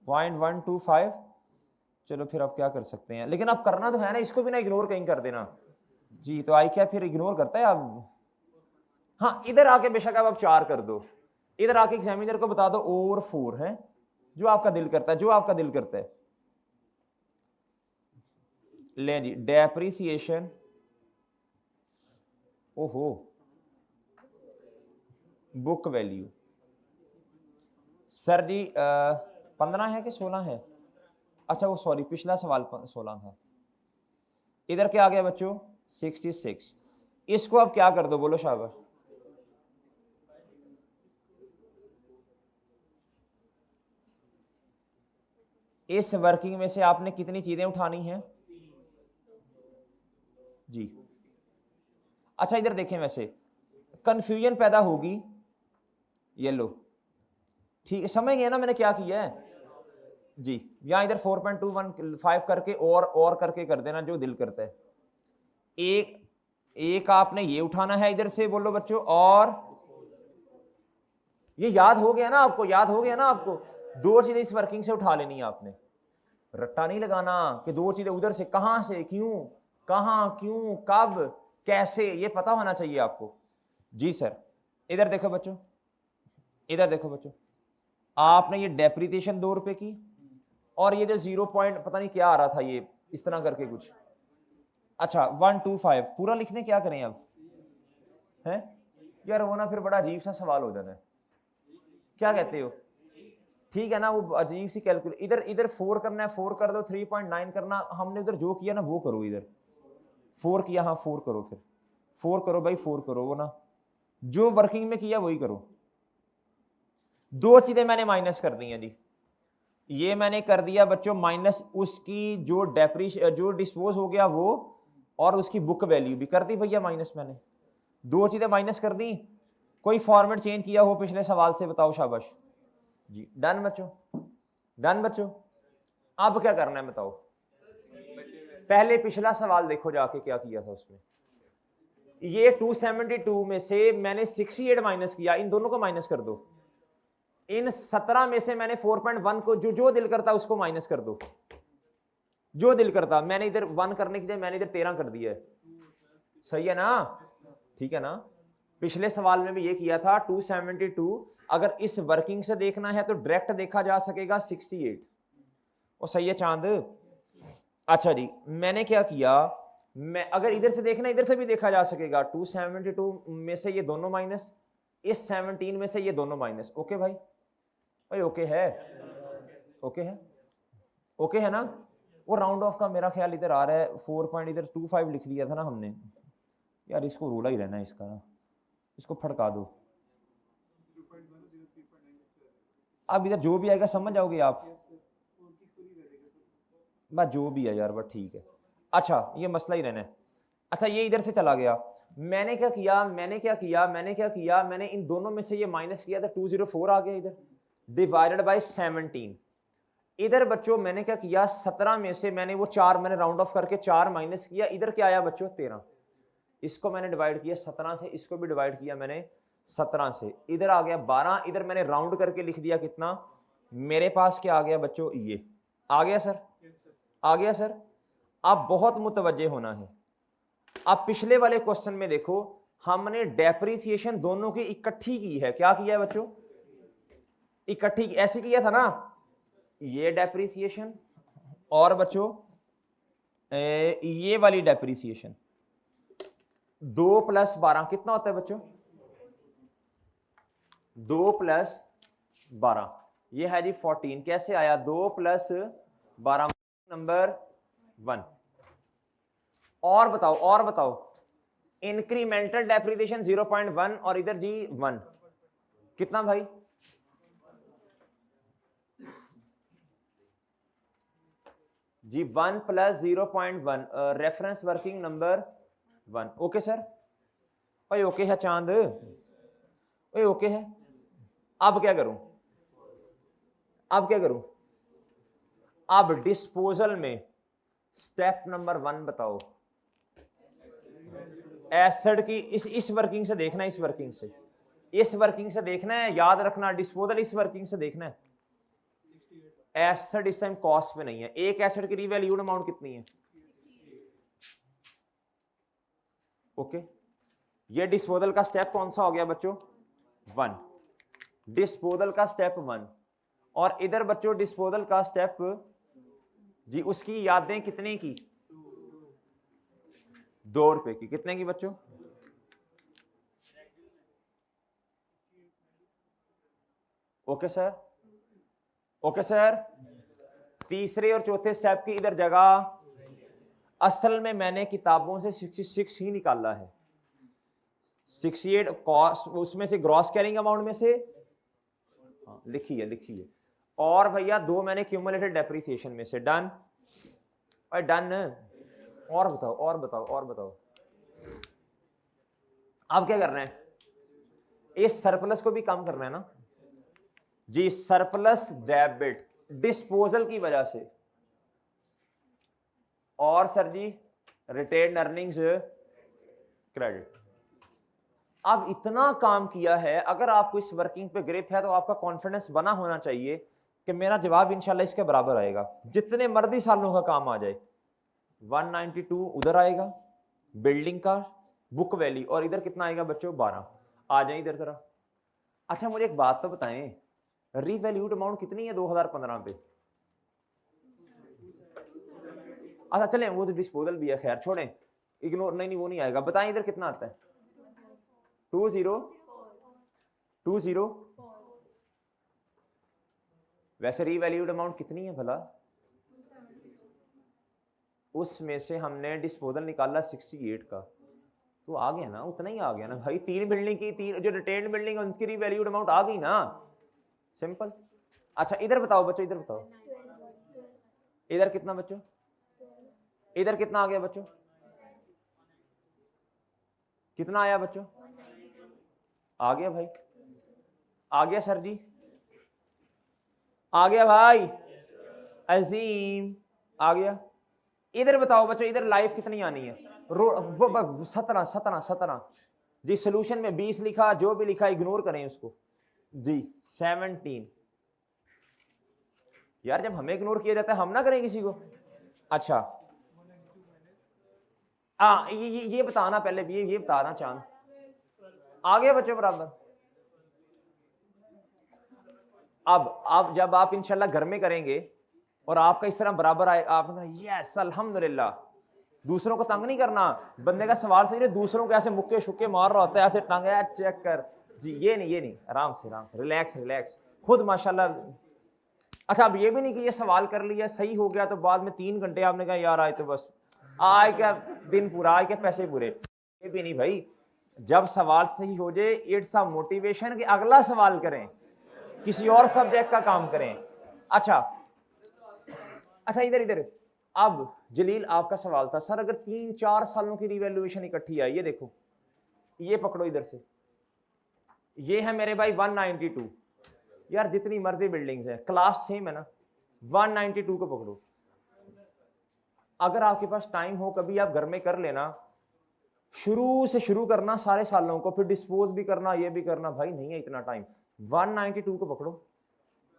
0.125। चलो फिर आप क्या कर सकते हैं, लेकिन आप करना तो है ना, इसको भी ना इग्नोर कहीं कर देना जी। तो आई क्या फिर इग्नोर करता है अब। हाँ इधर आके बेशक अब आप 4 कर दो, इधर आके एग्जामिनर को बता दो और 4 है, जो आपका दिल करता है, जो आपका दिल करता है। ले जी डेप्रिसिएशन, ओहो बुक वैल्यू सर जी 15 है कि 16 है? अच्छा वो सॉरी पिछला सवाल 16 था। इधर क्या आ गया बच्चों 66। इसको अब क्या कर दो बोलो शाबाश। इस वर्किंग में से आपने कितनी चीजें उठानी हैं जी। अच्छा इधर देखें, वैसे कंफ्यूजन पैदा होगी, ये लो ठीक है, समझ गए ना मैंने क्या किया है जी। यहां इधर 4.215 करके और करके कर देना जो दिल करता है। एक एक आपने ये उठाना है इधर से बोलो बच्चों, और ये याद हो गया ना आपको, याद हो गया ना आपको, 2 चीजें इस वर्किंग से उठा लेनी है आपने। रट्टा नहीं लगाना कि 2 चीजें उधर से, कहां से क्यों, कहां क्यों कब कैसे, ये पता होना चाहिए आपको जी सर। इधर देखो बच्चों, इधर देखो बच्चों, आपने ये डेप्रिसिएशन 2 रुपए की, और ये जो 0 पॉइंट पता नहीं क्या आ रहा था ये इस तरह करके कुछ, अच्छा 125 पूरा लिखने क्या करें अब है यार, वो ना फिर बड़ा अजीब सा सवाल हो जाता है, क्या कहते हो? ठीक है ना, वो अजीब सी कैलकुलेट, इधर इधर 4 करना है 4 कर दो, 3.9 करना, हमने उधर जो किया ना वो करो, इधर 4 किया, हाँ 4 करो, फिर 4 करो भाई, 4 करो, वो ना जो वर्किंग में किया वही करो। 2 चीजें मैंने माइनस कर दी हैं जी, ये मैंने कर दिया बच्चों माइनस, उसकी जो जो डिस्पोज हो गया वो, और उसकी बुक वैल्यू भी कर दी भैया माइनस, मैंने 2 चीजें माइनस कर दी। कोई फॉर्मेट चेंज किया हो पिछले सवाल से बताओ शाबाश जी। डन बच्चों, डन बच्चों। अब क्या करना है बताओ, पहले पिछला सवाल देखो जाके क्या किया था उसमें। ये 272 में से मैंने 68 माइनस किया, इन दोनों को माइनस कर दो। इन 17 में से मैंने 4.1 को जो दिल करता उसको माइनस कर दो, जो दिल करता। मैंने इधर 1 करने की जगह मैंने इधर 13 कर दिया है, सही है ना, ठीक है ना। पिछले सवाल में भी ये किया था 272, अगर इस वर्किंग से देखना है तो डायरेक्ट देखा जा सकेगा 68, वो सही है चांद। अच्छा जी मैंने क्या किया, मैं अगर इधर से देखना इधर से भी देखा जा सकेगा, 272 में से ये दोनों माइनस, इस 17 में से ये दोनों माइनस। ओके भाई, भाई ओके है, ओके है, ओके है ना। वो राउंड ऑफ का मेरा ख्याल इधर आ रहा है 4.25 लिख दिया था ना हमने यार, इसको रोला ही रहना है इसका ना, इसको फड़का दो। अब इधर जो भी आएगा समझ जाओगे आप, बस जो भी है यार बस ठीक है। अच्छा ये मसला ही रहना है। अच्छा ये इधर से चला गया, मैंने क्या किया, मैंने इन दोनों में से ये माइनस किया था, 204 आ गया इधर, डिवाइडेड बाय 17। इधर बच्चों मैंने क्या किया, 17 में से मैंने वो 4 मैंने राउंड ऑफ करके 4 माइनस किया, इधर क्या आया बच्चों 13। इसको मैंने डिवाइड किया 17 से, इसको भी डिवाइड किया मैंने 17 से, इधर आ गया 12। इधर मैंने राउंड करके लिख दिया कितना, मेरे पास क्या आ गया बच्चों, ये आ गया सर, आ गया सर। अब बहुत मुतवज्जे होना है। अब पिछले वाले क्वेश्चन में देखो, हमने डेप्रिसिएशन दोनों की इकट्ठी की है, क्या किया है बच्चों, इकट्ठी, ऐसे किया था ना, ये डेप्रिसिएशन और बच्चों ये वाली डेप्रिसिएशन, 2 + 12 कितना होता है बच्चों, 2 + 12 ये है जी 14। कैसे आया 2 + 12 नंबर 1। और बताओ, और बताओ, इंक्रीमेंटल डेप्रिसिएशन 0.1 और इधर जी 1 कितना भाई, जी 1 + 0.1 reference working number 1। Okay sir, ओए ओके है चांद, ओए ओके है। अब क्या करूं, अब क्या करूं, अब डिस्पोजल में स्टेप नंबर 1 बताओ, एसिड की इस वर्किंग से देखना है, इस वर्किंग से देखना है, याद रखना। डिस्पोजल इस वर्किंग से देखना है। एसिड इस टाइम कॉस्ट पे नहीं है। एक एसिड की रिवैल्यूड अमाउंट कितनी है? ओके, ये डिस्पोजल का स्टेप कौन सा हो गया बच्चों? 1। डिस्पोजल का स्टेप 1। और इधर बच्चों डिस्पोजल का स्टेप जी, उसकी यादें कितने की? 2 रुपए की। कितने की बच्चों? Okay sir, okay sir. तीसरे और चौथे स्टेप की इधर जगह, असल में मैंने किताबों से 66 ही निकाला है। 68 कॉस्ट, उसमें से ग्रॉस कैरिंग अमाउंट में से लिखिए। और भैया 2 मैंने क्यूमुलेटेड डेप्रिसिएशन में से। डन और डन। और बताओ अब क्या करना है? इस सरप्लस को भी कम करना है ना जी। सरप्लस डेबिट डिस्पोजल की वजह से, और सर जी रिटेन्ड अर्निंग्स क्रेडिट। अब इतना काम किया है, अगर आपको इस वर्किंग पे ग्रिप है तो आपका कॉन्फिडेंस बना होना चाहिए कि मेरा जवाब इंशाल्लाह इसके बराबर आएगा, जितने मर्दी सालों का काम आ जाए। 192 उधर आएगा बिल्डिंग का बुक वैल्यू, और इधर कितना आएगा बच्चों? 12। आ जाए इधर जरा। अच्छा मुझे एक बात तो बताएं, रीवैल्यूड अमाउंट कितनी है 2015 पे? अच्छा चलें, वो तो डिस्पोजल भी है, खैर छोड़ें, इग्नोर। नहीं वो नहीं आएगा। बताएं इधर कितना आता है? 2020। वैसे रीवैल्यूड अमाउंट कितनी है भला? उसमें से हमने डिस्पोजल निकाला 68 का, तो आ गया ना, उतना ही आ गया ना भाई। 3 बिल्डिंग की, 3 जो रिटेन्ड बिल्डिंग है उनकी रीवैल्यूड अमाउंट आ गई ना, सिंपल। अच्छा इधर बताओ बच्चों, इधर बताओ, इधर कितना बच्चों? इधर कितना आ गया बच्चों? कितना आया बच्चों? आ गया भाई, आ गया सर जी, आ गया भाई अजीम, आ गया। इधर बताओ बच्चों, इधर लाइफ कितनी आनी है? 17 जी। सोल्यूशन में 20 लिखा, जो भी लिखा इग्नोर करें उसको जी। 17 यार, जब हमें इग्नोर किया जाता है हम ना करें किसी को। अच्छा ये बताना पहले, ये बताना चांद। आ गया बच्चों बराबर। अब जब आप इंशाल्लाह घर में करेंगे और आपका इस तरह बराबर आए, आप यस अल्हम्दुलिल्लाह। दूसरों को तंग नहीं करना। बंदे का सवाल सही है, दूसरों को ऐसे मुक्के शुक्के मार रहा होता है, ऐसे टांग यार चेक कर जी। ये नहीं, आराम से, रिलैक्स खुद माशाल्लाह। अच्छा अब ये भी नहीं कि ये सवाल कर लिया सही हो गया तो बाद में 3 घंटे आपने कहा यार आए तो बस आए क्या दिन पूरा, आए क्या पैसे पूरे। ये भी नहीं भाई, जब सवाल सही हो जाए इट्स अ मोटिवेशन कि अगला सवाल करें, किसी और सब्जेक्ट का काम करें। अच्छा इधर अब जलील आपका सवाल था, सर अगर 3-4 सालों की रिवैल्यूएशन इकट्ठी आई, ये देखो, ये पकड़ो इधर से, ये है मेरे भाई 192। यार जितनी मर्जी बिल्डिंग्स है क्लास सेम है ना, 192 को पकड़ो। अगर आपके पास टाइम हो कभी आप घर में कर लेना, शुरू से शुरू करना सारे सालों को, फिर डिस्पोज भी करना, ये भी करना। भाई नहीं है इतना टाइम, 192 को पकड़ो।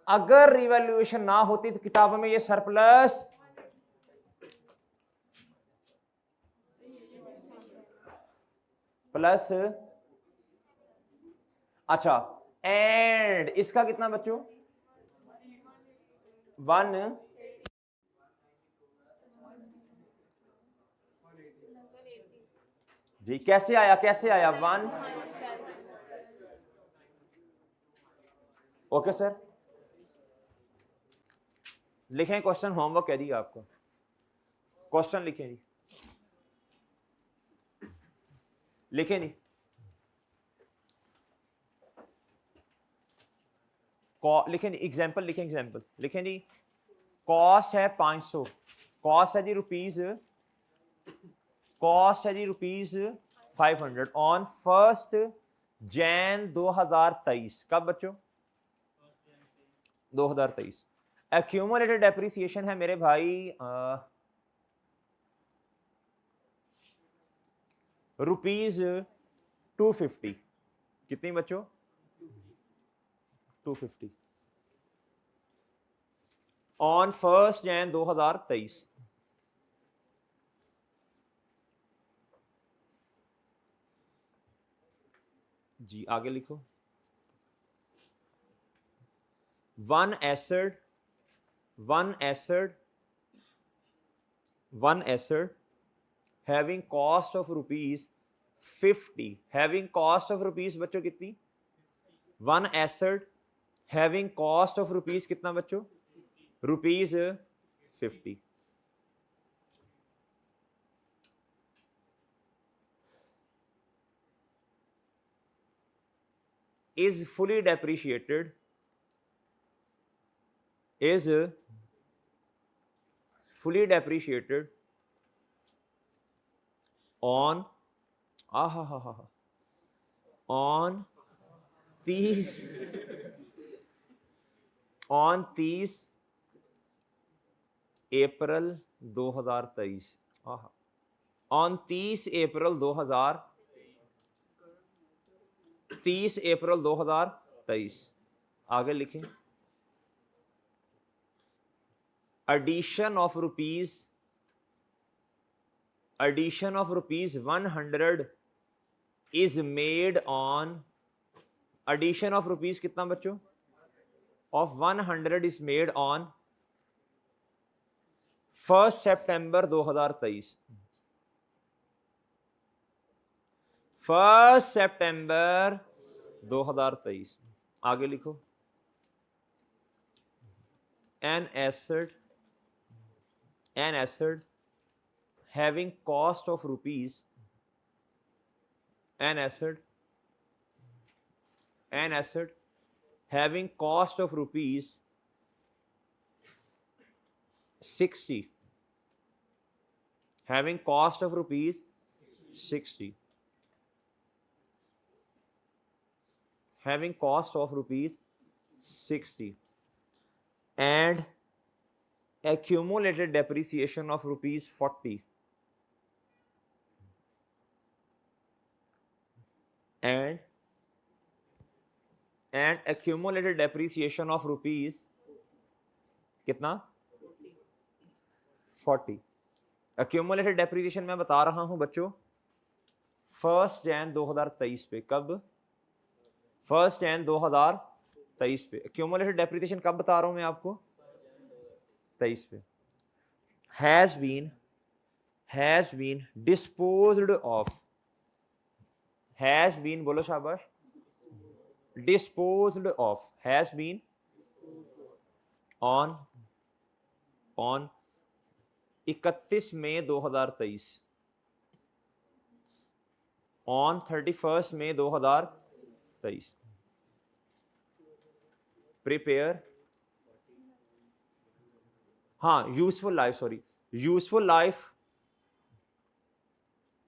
अगर रिवैल्यूएशन ना होती तो किताबों में ये सरप्लस प्लस, अच्छा एंड इसका कितना बच्चों? 1 जी। कैसे आया 1? ओके सर, लिखें क्वेश्चन, होमवर्क कह दिया आपको, क्वेश्चन लिखें जी, लिखें नहीं। लिखें एग्जाम्पल, लिखें जी। कॉस्ट है 500, कॉस्ट है जी रुपीज 500 ऑन 1 जनवरी 2023। कब बच्चों? 2023। एक्यूमुलेटेड डेप्रिसिएशन है मेरे भाई ₹250 कितनी बच्चों 250 ऑन 1 Jan 2023। जी आगे लिखो। One asset having cost of ₹50 having cost of rupees बच्चों कितनी one asset having cost of rupees कितना बच्चों ₹50 is fully depreciated on on 30 April 2023 on 30 अप्रैल 2023 आगे लिखें addition of rupees 100 is made on addition of rupees कितना बच्चों of 100 is made on 1 September 2023 1 September 2023 आगे लिखो an asset having cost of rupees an asset having cost of rupees 60 having cost of rupees 60 having cost of rupees 60 and accumulated depreciation of rupees 40 and accumulated depreciation of rupees कितना 40 accumulated depreciation मैं बता रहा हूं बच्चों 1 Jan 2023 पे कब 1 Jan 2023 पे accumulated depreciation कब बता रहा हूं मैं आपको 23 पे has been disposed of has been बोलो शाबाश disposed of has been on 31 May 2023 on 31 May 2023 prepare हाँ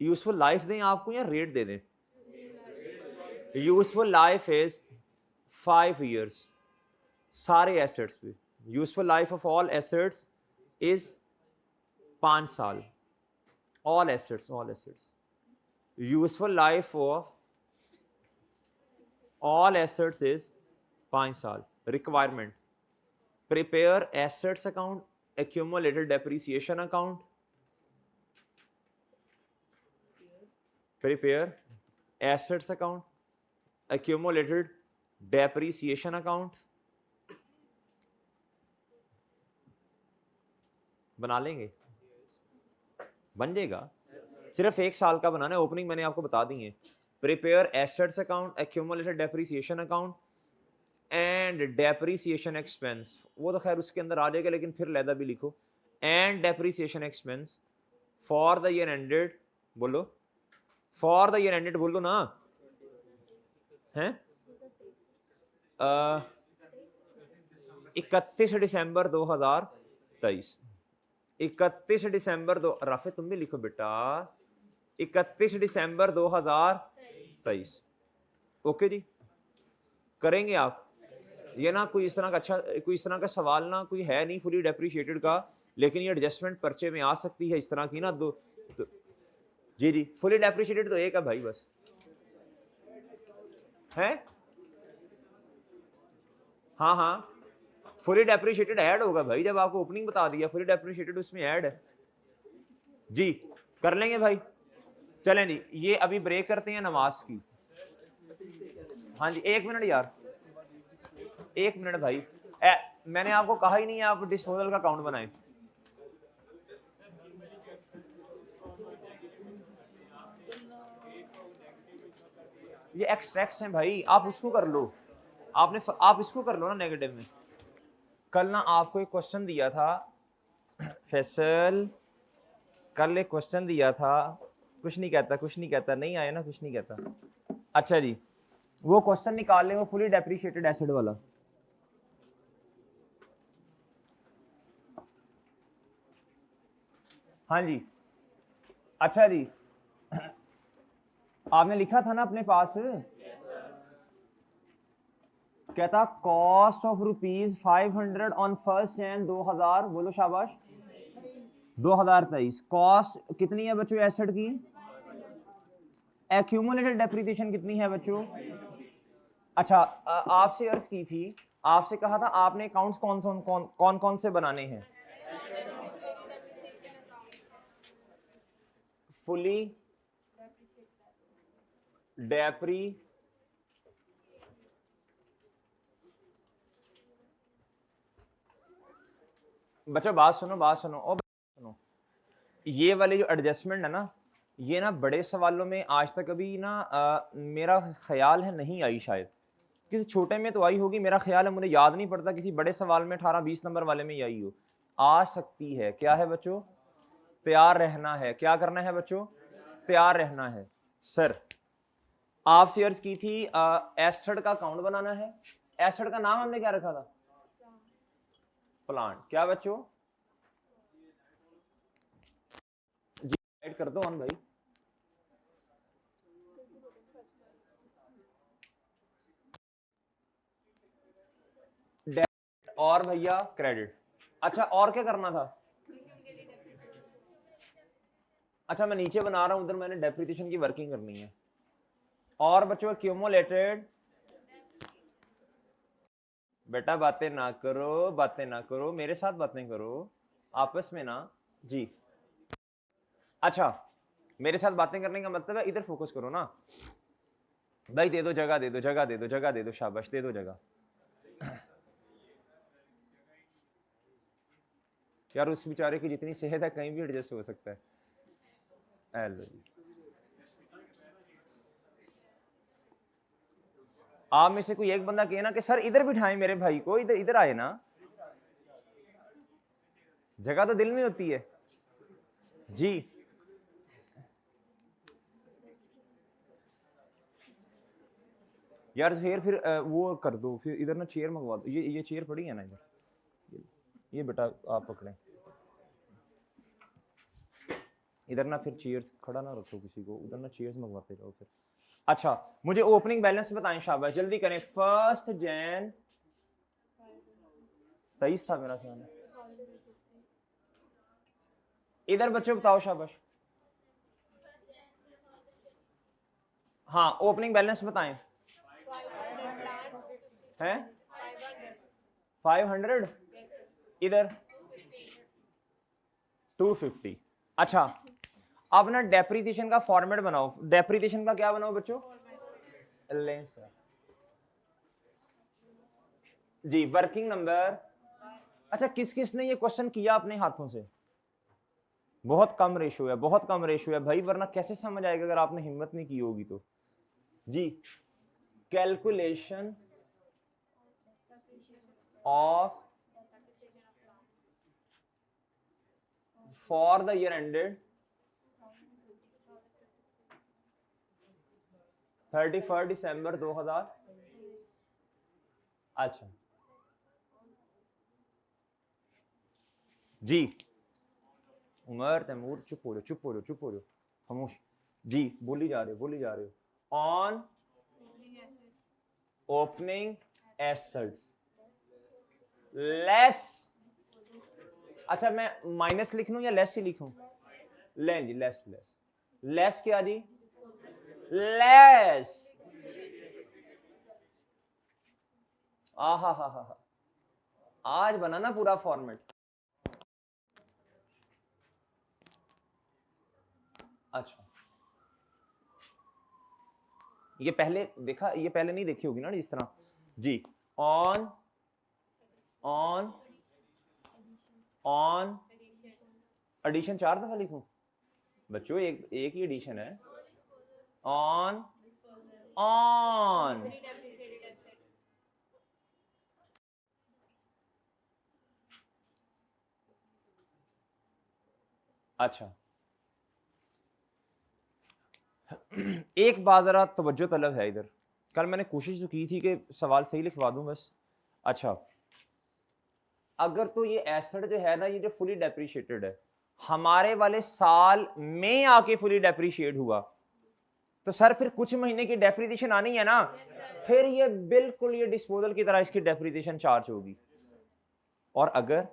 यूजफुल लाइफ दें आपको या रेट दे दें यूजफुल लाइफ इज 5 years सारे एसेट्स पे useful life of all assets is 5 साल all assets useful life of all assets is 5 साल requirement prepare assets account accumulated depreciation account prepare assets account accumulated depreciation account बना लेंगे बन जाएगा सिर्फ 1 साल का बनाना है ओपनिंग मैंने आपको बता दी है prepare assets account accumulated depreciation account and depreciation expense वो तो खैर उसके अंदर आ जाएगा लेकिन फिर लहदा भी लिखो and depreciation expense for the year ended बोलो फॉर द ईयर एंडेड बोल दो ना हैं 31 दिसंबर 2023 31 दिसंबर दो राफे तुम भी लिखो बेटा 31 दिसंबर 2023 ओके जी करेंगे आप ये ना कोई इस तरह का सवाल ना कोई है नहीं फुली डेप्रिशिएटेड का लेकिन ये एडजस्टमेंट पर्चे में आ सकती है इस तरह की ना जी जी, फुली डेप्रिशिएटेड तो एक है भाई बस है। हाँ हाँ, फुली डेप्रिशिएटेड ऐड होगा भाई, जब आपको ओपनिंग बता दिया फुली डेप्रिशिएटेड उसमें ऐड है जी। कर लेंगे भाई, चलें जी। ये अभी ब्रेक करते हैं नमाज की। हाँ जी, 1 मिनट यार, 1 मिनट भाई। मैंने आपको कहा ही नहीं है आप डिस्पोजल का अकाउंट बनाएं। ये एक्सट्रैक्ट्स हैं भाई, आप उसको कर लो, आप इसको कर लो ना नेगेटिव में। कल ना आपको एक क्वेश्चन दिया था फैसल, कल एक क्वेश्चन दिया था, कुछ नहीं कहता, कुछ नहीं कहता, नहीं आया ना, कुछ नहीं कहता। अच्छा जी, वो क्वेश्चन निकाल ले, वो फुली डेप्रिशिएटेड एसिड वाला। हाँ जी, अच्छा जी, आपने लिखा था ना अपने पास, कहता कॉस्ट ऑफ ₹500 ऑन 1 जनवरी 2000, बोलो शाबाश, 2023। कॉस्ट कितनी है बच्चों एसिड की? एक्यूमुलेटेड डेप्रिसिएशन कितनी है बच्चों? अच्छा, आपसे अर्ज की थी, आपसे कहा था आपने अकाउंट्स कौन कौन से बनाने हैं? फुली डेप्री बच्चों बात सुनो, बात सुनो, ओ सुनो, ये वाले जो एडजस्टमेंट है ना, ये ना बड़े सवालों में आज तक अभी ना मेरा ख्याल है नहीं आई, शायद किसी छोटे में तो आई होगी, मेरा ख्याल है, मुझे याद नहीं पड़ता किसी बड़े सवाल में 18-20 नंबर वाले में ही आई हो। आ सकती है, क्या है बच्चों? तैयार रहना है। क्या करना है बच्चों? तैयार रहना है। सर आपसे अर्ज की थी एसिड का अकाउंट बनाना है, एसिड का नाम हमने क्या रखा था? प्लांट। क्या बच्चों? जी ऐड कर दो ऑन भाई। डेबिट और भैया क्रेडिट। अच्छा और क्या करना था? अच्छा मैं नीचे बना रहा हूं, उधर मैंने डेप्रिसिएशन की वर्किंग करनी है। और बच्चों एक्यूमुलेटेड, बेटा बातें ना करो, बातें ना करो, मेरे साथ बातें करो, आपस में ना जी। अच्छा मेरे साथ बातें करने का मतलब है इधर फोकस करो ना भाई, दे दो जगह, दे दो जगह, दे दो जगह, दे दो, शाबाश, दे दो जगह। यार उस बेचारे की जितनी सेहत है कहीं भी एडजस्ट हो सकता है। आप में से कोई एक बंदा कहे ना कि सर इधर बिठाएं मेरे भाई को, इधर इधर आए ना, जगह तो दिल में होती है जी। यार फिर वो कर दो, फिर इधर ना चेयर मंगवा दो, ये चेयर पड़ी है ना इधर, ये बेटा आप पकड़ें इधर ना, फिर चेयर्स खड़ा ना रखो किसी को, उधर ना चेयर्स मंगवाते जाओ फिर। अच्छा मुझे ओपनिंग बैलेंस बताएं, शाबाश जल्दी करें। 1 जनवरी 23 था मेरा ख्याल है। इधर बच्चों बताओ शाबाश। हाँ ओपनिंग बैलेंस बताएं। हैं 500, इधर 250। अच्छा अब ना डेप्रिसिएशन का फॉर्मेट बनाओ, डेप्रिसिएशन का क्या बनाओ बच्चों? जी वर्किंग नंबर। अच्छा किस किस ने ये क्वेश्चन किया अपने हाथों से? बहुत कम रेशो है, बहुत कम रेशो है भाई, वरना कैसे समझ आएगा अगर आपने हिम्मत नहीं की होगी तो। जी calculation of for the year ended 31 December 2000। अच्छा जी उमर तैमूर चुप हो रहे, चुप हो रहे, चुप हो रहे, खामोश जी, बोली जा रहे हो, बोली जा रहे हो। ऑन ओपनिंग एसेट्स लेस, अच्छा मैं माइनस लिख लूं या लेस ही लिखूं? लें जी लेस लेस, लेस क्या जी? लेस। हा आज बना ना पूरा फॉर्मेट। अच्छा, ये पहले देखा, ये पहले नहीं देखी होगी ना इस तरह जी। ऑन ऑन ऑन एडिशन 4 दफा लिखूं बच्चों? एक ही एडिशन है। ऑन ऑन अच्छा, एक बात जरा तवज्जो तलब है इधर। कल मैंने कोशिश तो की थी कि सवाल सही लिखवा दूं बस। अच्छा, अगर तो ये एसेट जो है ना, ये जो फुली डेप्रिशिएटेड है, हमारे वाले साल में आके फुली डेप्रिशिएट हुआ, तो सर फिर कुछ महीने की डेप्रिसिएशन आनी है ना, फिर ये बिल्कुल ये डिस्पोजल की तरह इसकी डेप्रिसिएशन चार्ज होगी। और अगर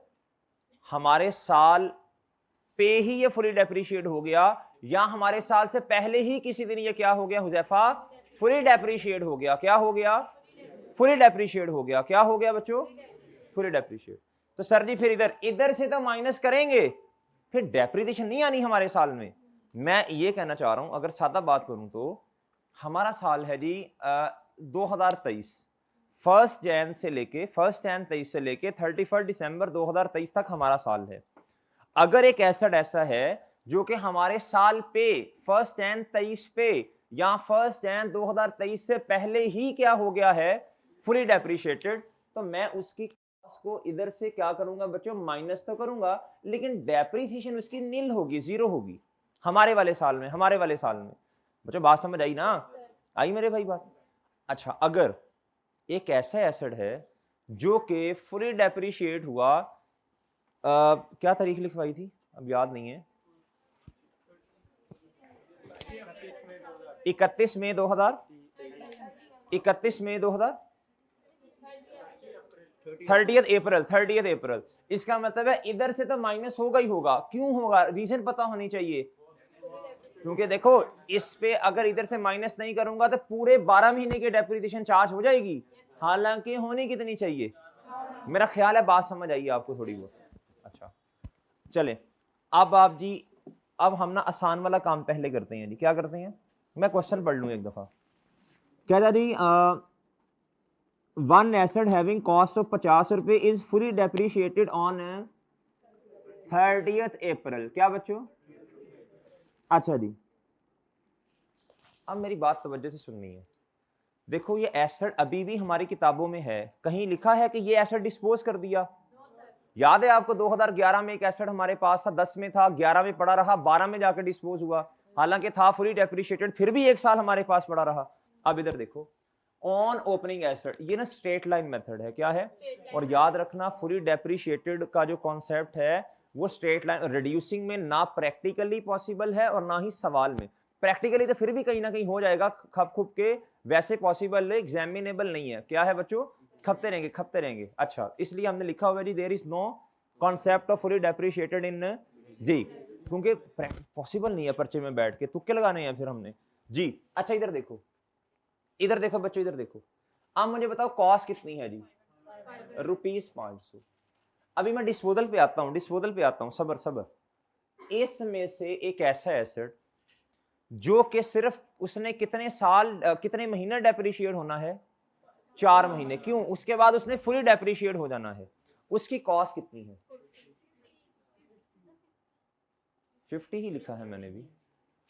हमारे साल पे ही ये फुली डेप्रिशिएट हो गया, या हमारे साल से पहले ही किसी दिन ये क्या हो गया हुजैफा? फुली डेप्रिशिएट हो गया। क्या हो गया? फुली डेप्रिशिएट हो गया। क्या हो गया बच्चों? Fully depreciate. तो सर जी फिर इधर से तो माइनस करेंगे, फिर डेप्रिसिएशन नहीं आनी हमारे साल में। मैं ये कहना चाह रहा हूं, अगर सादा बात करूं तो हमारा साल है जी 2023, 1 जैन से लेके 1 जैन 23 से लेके 31 दिसंबर 2023 तक हमारा साल है। अगर एक एसेट ऐसा है जो कि हमारे साल पे 1 जैन 23 पे या 1 जैन 2023 से पहले ही क्या हो गया है? फुली डेप्रिशिएटेड, तो मैं उसकी को इधर से क्या करूंगा बच्चों? माइनस तो करूंगा, लेकिन डेप्रिसिएशन उसकी नील होगी, जीरो होगी हमारे वाले साल में। हमारे वाले साल में बच्चों बात समझ आई ना? आई मेरे भाई बात? अच्छा, अगर एक ऐसा एसेट है जो कि फुली डेप्रिशिएट हुआ, क्या तारीख लिखवाई थी अब याद नहीं है, 31 मई 2000, 31 मई 2000, 30 अप्रैल। इसका मतलब है इधर से तो माइनस होगा ही होगा। क्यों होगा? रीजन पता होनी चाहिए। क्योंकि देखो, इस पे अगर इधर से माइनस नहीं करूंगा तो पूरे 12 महीने की डेप्रिसिएशन चार्ज हो जाएगी, हालांकि होनी कितनी चाहिए? मेरा ख्याल है बात समझ आई आपको थोड़ी बहुत। अच्छा चले, अब आप जी, अब हम ना आसान वाला काम पहले करते हैं जी। क्या करते हैं? मैं क्वेश्चन पढ़ लूं एक दफा। क्या था जी? One asset having cost of 50 रुपए is fully depreciated on 30 April. क्या बच्चों? अच्छा जी, अब मेरी बात तवज्जो से सुननी है। देखो, ये एसेट अभी भी हमारी किताबों में है, कहीं लिखा है कि ये एसेट डिस्पोज कर दिया? याद है आपको 2011 में एक एसेट हमारे पास था, 10 में था, 11 में पड़ा रहा, 12 में जाकर डिस्पोज हुआ, हालांकि था फुली डेप्रिशिएटेड, फिर भी एक साल हमारे पास पड़ा रहा। अब इधर देखो, ऑन ओपनिंग एसेट, ये ना स्ट्रेट लाइन मेथड है। क्या है? और याद रखना, फुली डेप्रिशिएटेड का जो कॉन्सेप्ट है वो स्ट्रेट लाइन रिड्यूसिंग में ना प्रैक्टिकली पॉसिबल है और ना ही सवाल में। प्रैक्टिकली तो फिर भी कहीं ना कहीं हो जाएगा खप खुप के, वैसे पॉसिबल एग्जामिनेबल नहीं है। क्या है बच्चों? खपते रहेंगे, खपते रहेंगे। अच्छा, इसलिए हमने लिखा हुआ है जी, there is no concept of fully depreciated in जी, क्योंकि पॉसिबल नहीं है पर्चे में बैठ के तुक्के लगाने हैं फिर हमने जी। अच्छा, इधर देखो, इधर देखो बच्चों, इधर देखो। अब मुझे बताओ कॉस्ट कितनी है जी? ₹500। अभी मैं डिस्पोजल पे आता हूं, डिस्पोजल पे आता हूं, सबर सबर। इसमें से एक ऐसा एसेट जो कि सिर्फ उसने कितने साल, कितने महीने डेप्रिशिएट होना है? 4 महीने। क्यों? उसके बाद उसने फुली डेप्रिशिएट हो जाना है। उसकी कॉस्ट कितनी है? 50 ही लिखा है मैंने भी।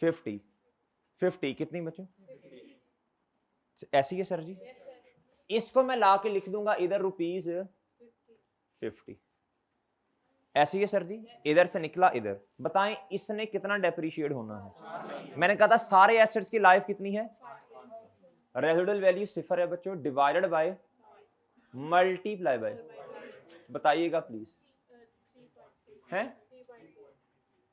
50 कितनी बच्चों? ऐसी है सर जी? इसको मैं ला के लिख दूंगा इधर ₹50। ऐसी है सर जी? इधर से निकला इधर। बताएं इसने कितना डेप्रिशिएट होना है? मैंने कहा था सारे एसेट्स की लाइफ कितनी है? रेजिडुअल वैल्यू 0 है बच्चों, डिवाइडेड बाय, मल्टीप्लाई बाय, बताइएगा प्लीज। है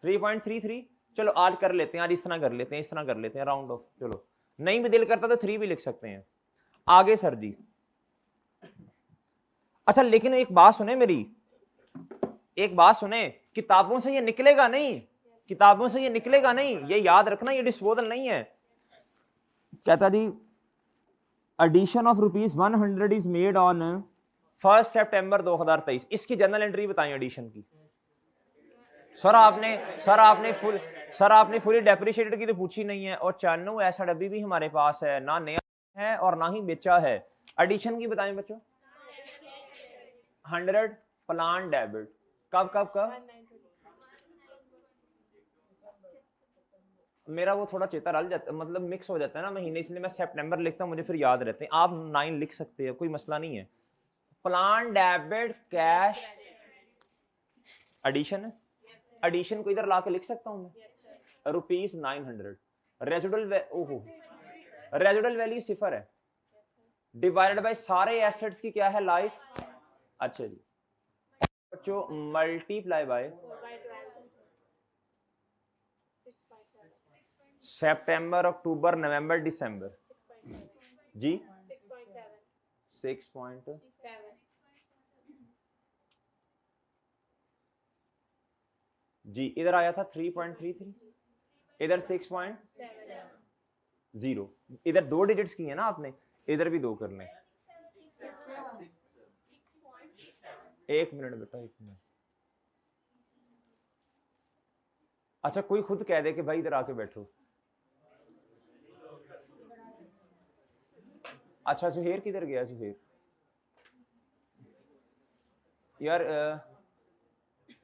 3.33। चलो आज कर लेते हैं, आज इस तरह कर लेते हैं, इस तरह कर लेते हैं, राउंड ऑफ। चलो नहीं भी दिल करता तो 3 भी लिख सकते हैं। आगे सर जी। अच्छा, लेकिन एक बात सुने मेरी, एक बात सुने, किताबों से ये निकलेगा नहीं। किताबों से ये निकलेगा नहीं, ये याद रखना, ये डिस्पोजल नहीं है। कहता जी addition of ₹100 is made on 1 September 2023। इसकी जर्नल एंट्री बताएं एडिशन की। सर आपने फुली डेप्रिशिएटेड की तो पूछी नहीं है, और 94 ऐसा डब्बी भी हमारे पास है, ना नया है और ना ही बेचा है। एडिशन की बताएं बच्चों। 100 प्लान डेबिट कब मेरा वो थोड़ा चेता रल जाता, मतलब मिक्स हो जाता है ना महीने, इसलिए मैं सितंबर लिखता हूँ, मुझे फिर याद रहते हैं। आप 9 लिख सकते हो, कोई मसला नहीं है। प्लान डेबिट कैश एडिशन है, एडिशन को इधर लाके लिख सकता हूँ मैं, ₹900। रेजिडुअल वैल्यू 0 है, डिवाइडेड बाय सारे एसेट्स की क्या है लाइफ। अच्छा जी बच्चों मल्टीप्लाई बाय सितंबर, अक्टूबर, नवंबर, दिसंबर जी 6.7 जी, इधर आया था 3.33, इधर 6.0, इधर 2 डिजिट्स की है ना आपने, इधर भी 2 कर लें। 1 मिनट बेटा, 1 मिनट। अच्छा कोई खुद कह दे कि भाई इधर आके बैठो। अच्छा सुहेर किधर गया? सुहेर यार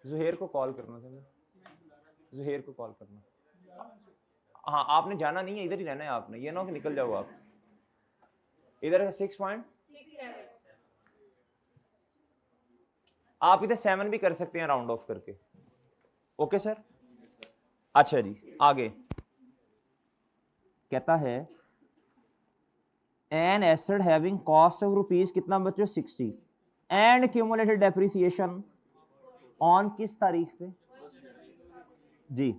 जुहेर को कॉल करना था, जुहेर को कॉल करना। हाँ आपने जाना नहीं है, इधर ही रहना है आपने, ये ना कि निकल जाओ आप। इधर है 6. आप इधर 7 भी कर सकते हैं राउंड ऑफ करके। Okay sir. अच्छा जी आगे कहता है an asset having cost of rupees कितना बच्चों 60 एंड क्यूमुलेटेड डेप्रिसिएशन ऑन किस तारीख पे जी,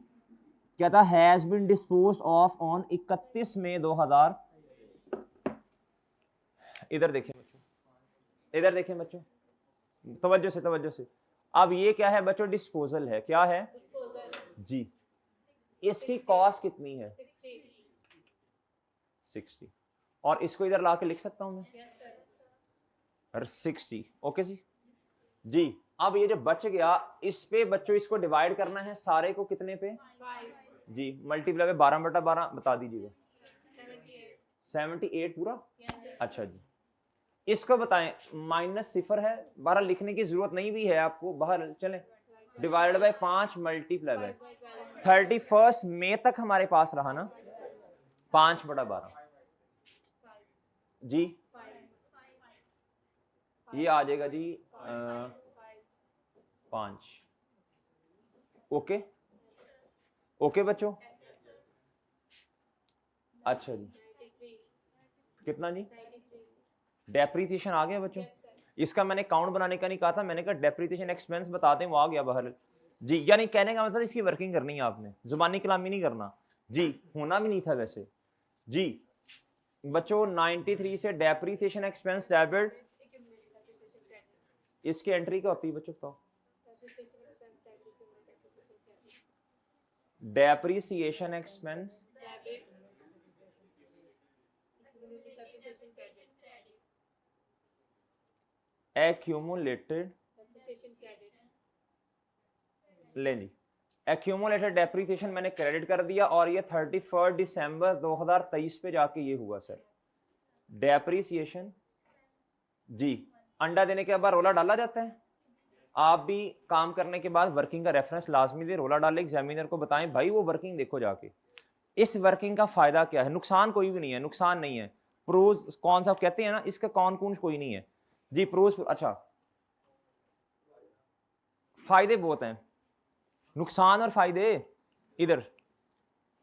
कहता has been disposed of on 31 May 2000। इधर देखें बच्चों, इधर देखें बच्चों, तवज्जो से। अब ये क्या है बच्चों? डिस्पोजल है। क्या है जी? इसकी कॉस्ट कितनी है 60, और इसको इधर लाके लिख सकता हूं मैं 60। ओके जी जी। अब ये जो बच गया इस पे बच्चों इसको डिवाइड करना है सारे को कितने पे 5 जी, मल्टीप्लाई पे 12/12 बता दीजिएगा 78 पूरा। अच्छा जी इसको बताएं -0 है, 12 लिखने की जरूरत नहीं भी है आपको, बाहर चलें। डिवाइडेड बाय 5 मल्टीप्लाई बाय 31 मई तक हमारे पास रहा ना 5/12 जी, ये आ जाएगा जी 5। ओके ओके बच्चों। अच्छा जी कितना जी? डेप्रिसिएशन आ गया बच्चों। इसका मैंने काउंट बनाने का नहीं कहा था, मैंने कहा डेप्रिसिएशन एक्सपेंस बताते हैं, वो आ गया बाहर जी। यानी कहने का मतलब इसकी वर्किंग करनी है आपने, जुबानी कलामी नहीं करना जी, होना भी नहीं था वैसे जी। बच्चों 93 से डेप्रिसिएशन एक्सपेंस डेबिट, इसकी एंट्री क्या होती है बच्चों बताओ? डेप्रिसिएशन एक्सपेंस एक्यूमुलेटेड, ले ली एक्यूमुलेटेड डेप्रिसिएशन मैंने क्रेडिट कर दिया, और ये 31 दिसंबर 2023 पे जाके ये हुआ सर डेप्रिसिएशन जी। अंडा देने के बाद रोला डाला जाता है, आप भी काम करने के बाद वर्किंग का रेफरेंस लाजमी दे, रोला डाले, एग्जामिनर को बताएं भाई वो वर्किंग देखो जाके, इस वर्किंग का फायदा क्या है, नुकसान कोई भी नहीं है, नुकसान नहीं है। प्रोज कौन सा कहते हैं ना, इसका कौन कौन कोई नहीं है जी। प्रोज अच्छा फायदे बहुत हैं, नुकसान और फायदे इधर,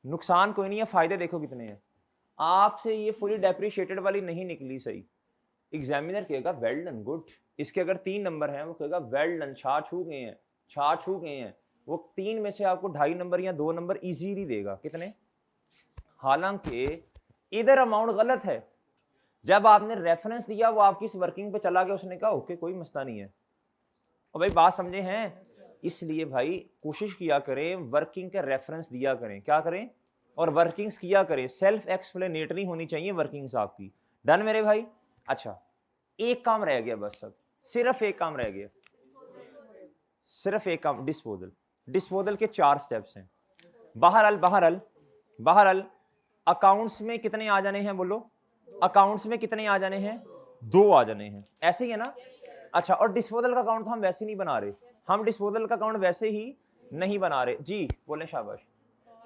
नुकसान कोई नहीं है, फायदे देखो कितने हैं। आपसे ये फुली डेप्रिशिएटेड वाली नहीं निकली सही, एग्जामिनर कहेगा वेल डन गुड, इसके अगर 3 नंबर हैं वो कहेगा वेल डन, छा छू गए हैं, वो 3 में से आपको 2.5 नंबर या 2 नंबर इजीली देगा। कितने? हालांकि इधर अमाउंट गलत है, जब आपने रेफरेंस दिया वो आपकी इस वर्किंग पे चला गया, उसने कहा ओके कोई मसला नहीं है। और भाई बात समझे हैं, इसलिए भाई कोशिश किया करें, वर्किंग के रेफरेंस दिया करें, क्या करें, और वर्किंग्स किया करें, सेल्फ एक्सप्लेनेटरी होनी चाहिए वर्किंग्स आपकी। डन मेरे भाई। अच्छा, एक काम रह गया बस, अब सिर्फ एक काम रह गया, सिर्फ एक काम, डिस्पोजल। डिस्पोजल के 4 स्टेप्स हैं। बहरहाल अकाउंट्स में कितने आ जाने हैं, बोलो, अकाउंट्स में कितने आ जाने हैं, 2 आ जाने हैं, ऐसे ही है ना। अच्छा, और डिस्पोजल का अकाउंट हम वैसे नहीं बना रहे, हम डिस्पोजल का अकाउंट वैसे ही नहीं बना रहे जी, बोले शाबाश।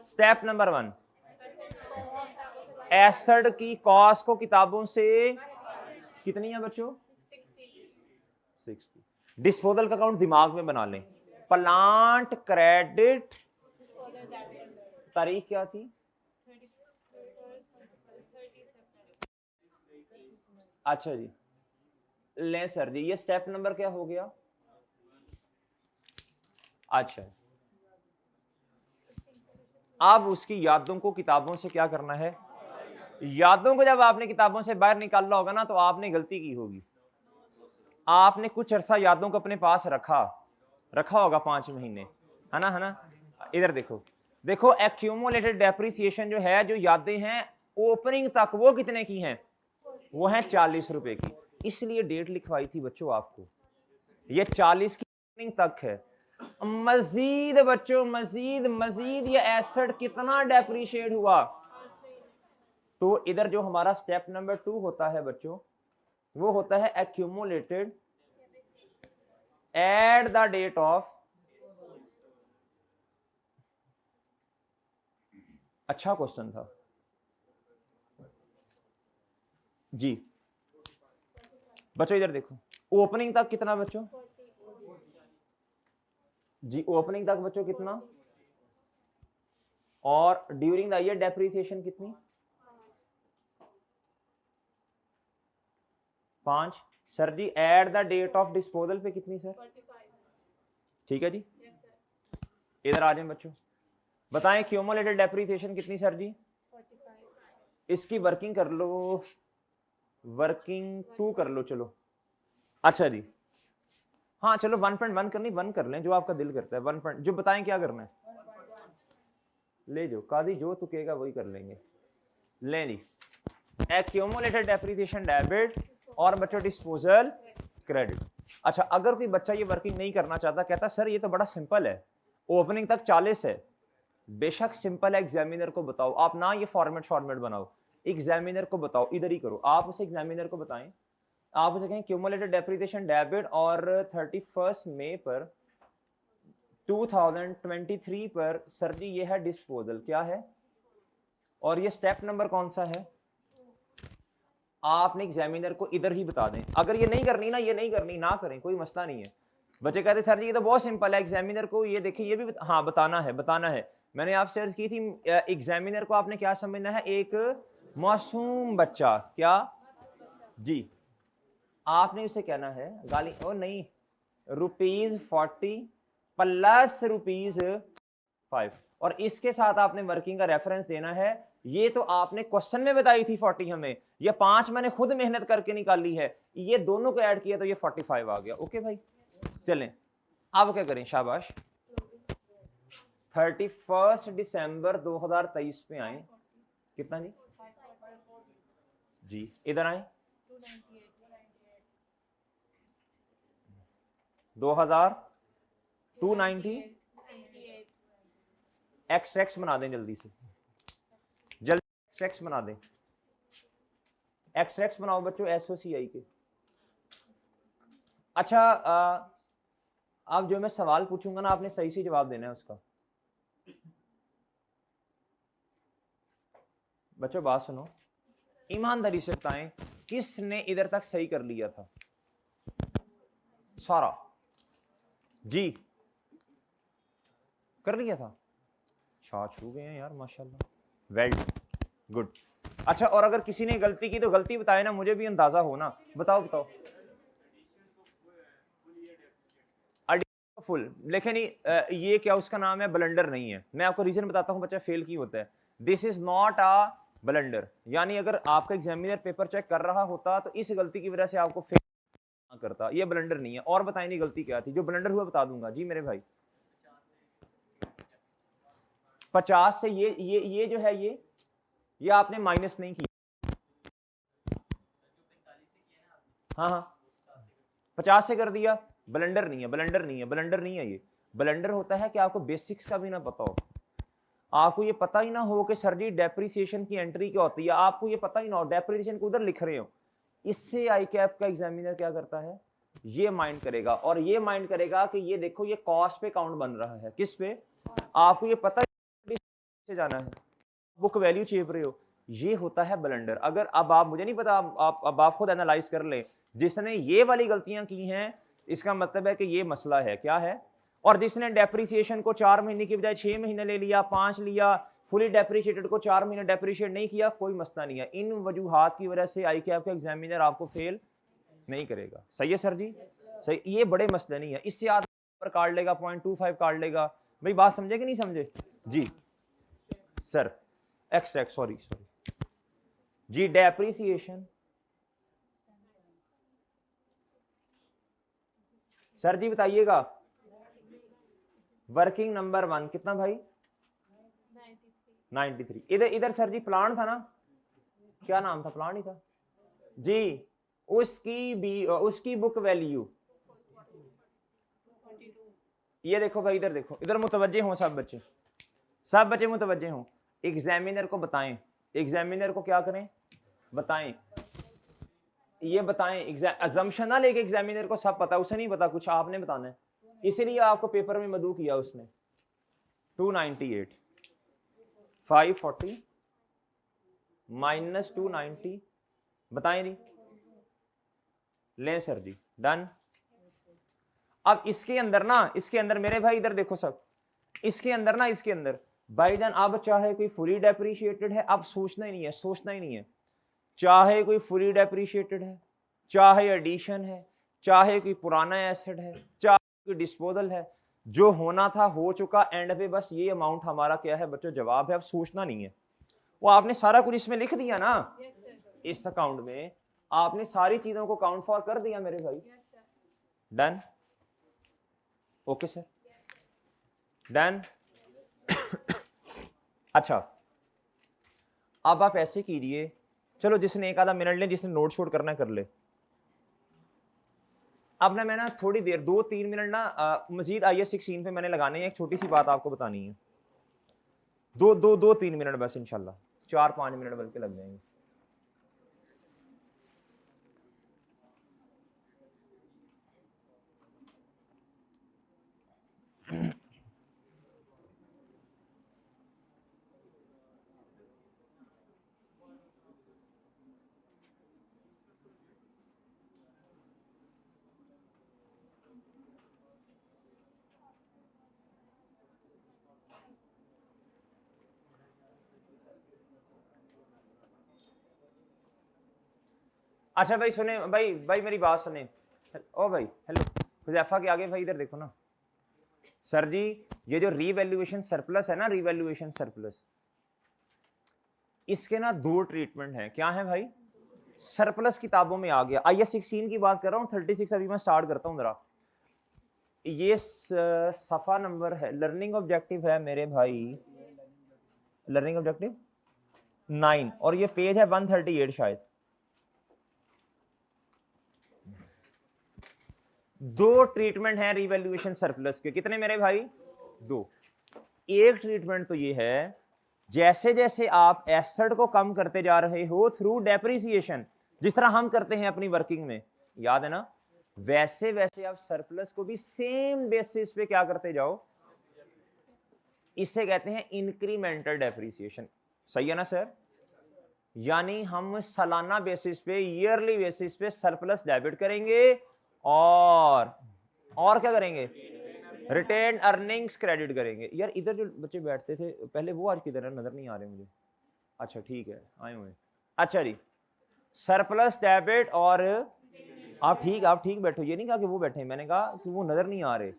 स्टेप नंबर 1, एसेट की कॉस्ट को किताबों से कितनी है बच्चों, 60। डिस्पोजल का अकाउंट दिमाग में बना लें, प्लांट क्रेडिट, तारीख क्या थी, अच्छा जी, ले सर जी, ये स्टेप नंबर क्या हो गया, अच्छा, अब उसकी यादों को किताबों से क्या करना है, यादों को जब आपने किताबों से बाहर निकालना होगा ना, तो आपने गलती की होगी, आपने कुछ अरसा यादों को अपने पास रखा होगा 5 महीने, है ना। इधर देखो, देखो एक्यूमुलेटेड डेप्रिसिएशन जो है, जो यादें हैं ओपनिंग तक, वो कितने की हैं, वो है 40 रुपए की, इसलिए डेट लिखवाई थी बच्चों आपको, ये 40 की ओपनिंग तक है। मजीद बच्चों, मजीद ये एसेट कितना डेप्रिशिएट हुआ, तो इधर जो हमारा स्टेप नंबर 2 होता है बच्चों, वो होता है accumulated at the date of, अच्छा क्वेश्चन था जी बच्चों, इधर देखो, ओपनिंग तक कितना बच्चों जी, ओपनिंग तक बच्चों कितना, और ड्यूरिंग द ईयर डेप्रिसिएशन कितनी, 5। सर जी at the date of disposal पे कितनी सर, ठीक है जी, इधर आ जाए बच्चों, बताएं क्यूमुलेटेड डेप्रिसिएशन कितनी सर जी, 45। इसकी वर्किंग कर लो, वर्किंग 2 कर लो, चलो, अच्छा जी, हाँ चलो 1.1 करनी, 1 कर लें, जो आपका दिल करता है, 1. जो बताएं क्या करना है, ले जो कादी जो तू कहेगा वही कर लेंगे, ले जी, एक्यूमुलेटेड डेप्रिसिएशन डेबिट और बच्चों डिस्पोजल क्रेडिट। अच्छा, अगर कोई बच्चा ये वर्किंग नहीं करना चाहता, कहता सर ये तो बड़ा सिंपल है, ओपनिंग तक 40 है, बेशक सिंपल है, एग्जामिनर को बताओ, आप ना ये फॉर्मेट बनाओ, एग्जामिनर को बताओ, इधर ही करो, आप उसे एग्जामिनर को बताएं, आप उसे कहें क्यूमुलेटेड डेप्रिसिएशन डेबिट और 31 मई पर 2023 पर सर जी ये है डिस्पोजल, क्या है, और ये स्टेप नंबर कौन सा है, आपने एग्जामिनर को इधर ही बता दें। अगर ये नहीं करनी ना, ये नहीं करनी ना करें, कोई मसला नहीं है। बच्चे कहते सर जी ये तो बहुत सिंपल है, एग्जामिनर को ये देखिए ये भी हाँ बताना है। मैंने आपसे अर्ज की थी, एग्जामिनर को आपने क्या समझना है, एक मासूम बच्चा, क्या जी, आपने उसे कहना है गाली ओ नहीं, ₹40 प्लस ₹5, और इसके साथ आपने वर्किंग का रेफरेंस देना है। ये तो आपने क्वेश्चन में बताई थी 40 हमें, ये 5 मैंने खुद मेहनत करके निकाली है, ये दोनों को ऐड किया तो ये 45 आ गया। ओके भाई, चलें अब क्या करें, शाबाश। 31 दिसंबर 2023 पे आए, कितना जी इधर आए, 290 एक्सट्रैक्ट्स बना दें, जल्दी से जल्दी एक्सट्रैक्ट्स बना दें, एक्सट्रैक्ट्स बनाओ बच्चों एसओसीआई के। अच्छा, अब जो मैं सवाल पूछूंगा ना, आपने सही से जवाब देना है उसका। बच्चों बात सुनो, ईमानदारी से बताएं किसने इधर तक सही कर लिया था, सारा जी कर लिया था, छाछ हो गए हैं यार माशाल्लाह, वेल गुड। अच्छा, और अगर किसी ने गलती की तो गलती बताए ना, मुझे भी अंदाजा हो ना, बताओ फुल, लेकिन ये क्या उसका नाम है, ब्लंडर नहीं है। मैं आपको रीजन बताता हूं बच्चा फेल की होता है, this is not a blunder, यानी अगर आपका एग्जामिनर पेपर चेक कर रहा होता तो इस गलती की वजह से आपको फेल करता, ये ब्लंडर नहीं है। और बताएं नहीं गलती क्या थी, जो ब्लंडर हुआ बता दूंगा जी मेरे भाई। 50 से ये जो है ये आपने माइनस नहीं किया। हाँ हाँ 50 से कर दिया, ब्लंडर नहीं है, ब्लंडर नहीं है, ब्लंडर नहीं है। ये ब्लंडर होता है कि आपको बेसिक्स का भी ना पता हो, आपको ये पता ही ना हो कि सर जी डेप्रिसिएशन की एंट्री क्या होती है, आपको ये पता ही ना हो, डेप्रिसिएशन को उधर लिख रहे हो। इससे आई कैप का एग्जामिनर क्या करता है, ये माइंड करेगा, और ये माइंड करेगा कि ये देखो ये कॉस्ट पे काउंट बन रहा है, किस पे, आपको ये पता से जाना है, बुक वैल्यू चेप रहे हो, ये होता है ब्लंडर। अगर अब आप, मुझे नहीं पता, अब आप खुद एनालाइज कर ले, जिसने ये वाली गलतियां की हैं इसका मतलब है कि ये मसला है, क्या है, और जिसने डेप्रिसिएशन को 4 महीने की बजाय 6 महीने ले लिया, 5 लिया, फुली डेप्रिशिएटेड को 4 महीने डेप्रिशिएट नहीं किया, कोई मसला नहीं है। इन वजूहात की वजह से आई कैप का एग्जामिनर आपको फेल नहीं करेगा। सही है सर जी, सही, ये बड़े मसले नहीं है। इससे आप पर काट लेगा, 0.25 काट लेगा, भाई बात समझे कि नहीं समझे जी सर, एक्स्ट्रा सॉरी जी, डेप्रिसिएशन सर जी बताइएगा, वर्किंग नंबर 1 कितना भाई, 93। इधर सर जी प्लान था ना, क्या नाम था, प्लान ही था जी, उसकी बुक वैल्यू, ये देखो भाई, इधर देखो, इधर मुतवज्जे हो सब बच्चे मुतवज्जे हो, एग्जामिनर को बताएं, एग्जामिनर को क्या करें, बताएं, ये बताएं, अजम्पशन ना लेके एग्जामिनर को सब पता, उसे नहीं पता कुछ, आपने बताना है, इसीलिए आपको पेपर में मदू किया उसने। 298 540 माइनस 290, बताएं नहीं, ले सर जी, डन। अब इसके अंदर मेरे भाई इधर देखो सब, इसके अंदर भाई जान, अब चाहे कोई फुली डेप्रिशिएटेड है, अब सोचना ही नहीं है, चाहे कोई फुली डेप्रिशिएटेड है, चाहे एडिशन है, चाहे कोई पुराना एसेट है, चाहे कोई डिस्पोजल है, जो होना था हो चुका, एंड पे बस ये अमाउंट हमारा क्या है बच्चों, जवाब है, अब सोचना नहीं है। वो आपने सारा कुछ इसमें लिख दिया ना, इस अकाउंट में आपने सारी चीजों को काउंट फॉर कर दिया मेरे भाई, डन, ओके सर, डन। अच्छा अब आप ऐसे कीजिए, चलो जिसने एक आधा मिनट ले, जिसने नोट शोट करना कर ले। अब ना मैं ना थोड़ी देर 2-3 मिनट ना मजीद IAS 16 पे मैंने लगाने हैं, एक छोटी सी बात आपको बतानी है, 2-3 मिनट बस, इंशाल्लाह 4-5 मिनट बल्कि लग जाएंगे। अच्छा भाई सुने, भाई मेरी बात सुने, ओ भाई हेलो, हुज़ैफा के आगे भाई इधर देखो ना सर जी, ये जो रीवैल्यूएशन सरप्लस है ना, रीवैल्यूएशन सरप्लस, इसके ना 2 ट्रीटमेंट हैं, क्या है भाई, सरप्लस किताबों में आ गया, IAS 16 की बात कर रहा हूँ, 36 अभी मैं स्टार्ट करता हूँ जरा, ये सफा नंबर है, लर्निंग ऑब्जेक्टिव है मेरे भाई, लर्निंग ऑब्जेक्टिव 9, और ये पेज है 138 शायद। 2 ट्रीटमेंट है रिवैल्यूएशन सरप्लस के, कितने मेरे भाई, 2। एक ट्रीटमेंट तो ये है, जैसे जैसे आप एसेट को कम करते जा रहे हो थ्रू डेप्रिसिएशन, जिस तरह हम करते हैं अपनी वर्किंग में, याद है ना, वैसे वैसे आप सरप्लस को भी सेम बेसिस पे क्या करते जाओ, इसे कहते हैं इंक्रीमेंटल डेप्रिसिएशन। सही है ना सर, यानी हम सालाना बेसिस पे, ईयरली बेसिस पे सरप्लस डेबिट करेंगे, और क्या करेंगे, रिटेन अर्निंग्स क्रेडिट करेंगे। यार इधर जो बच्चे बैठते थे पहले, वो आज किधर है, नजर नहीं आ रहे मुझे, अच्छा ठीक है आए हुए, अच्छा जी, सरप्लस डेबिट, और आप ठीक बैठो, ये नहीं कहा कि वो बैठे, मैंने कहा कि वो नजर नहीं आ रहे,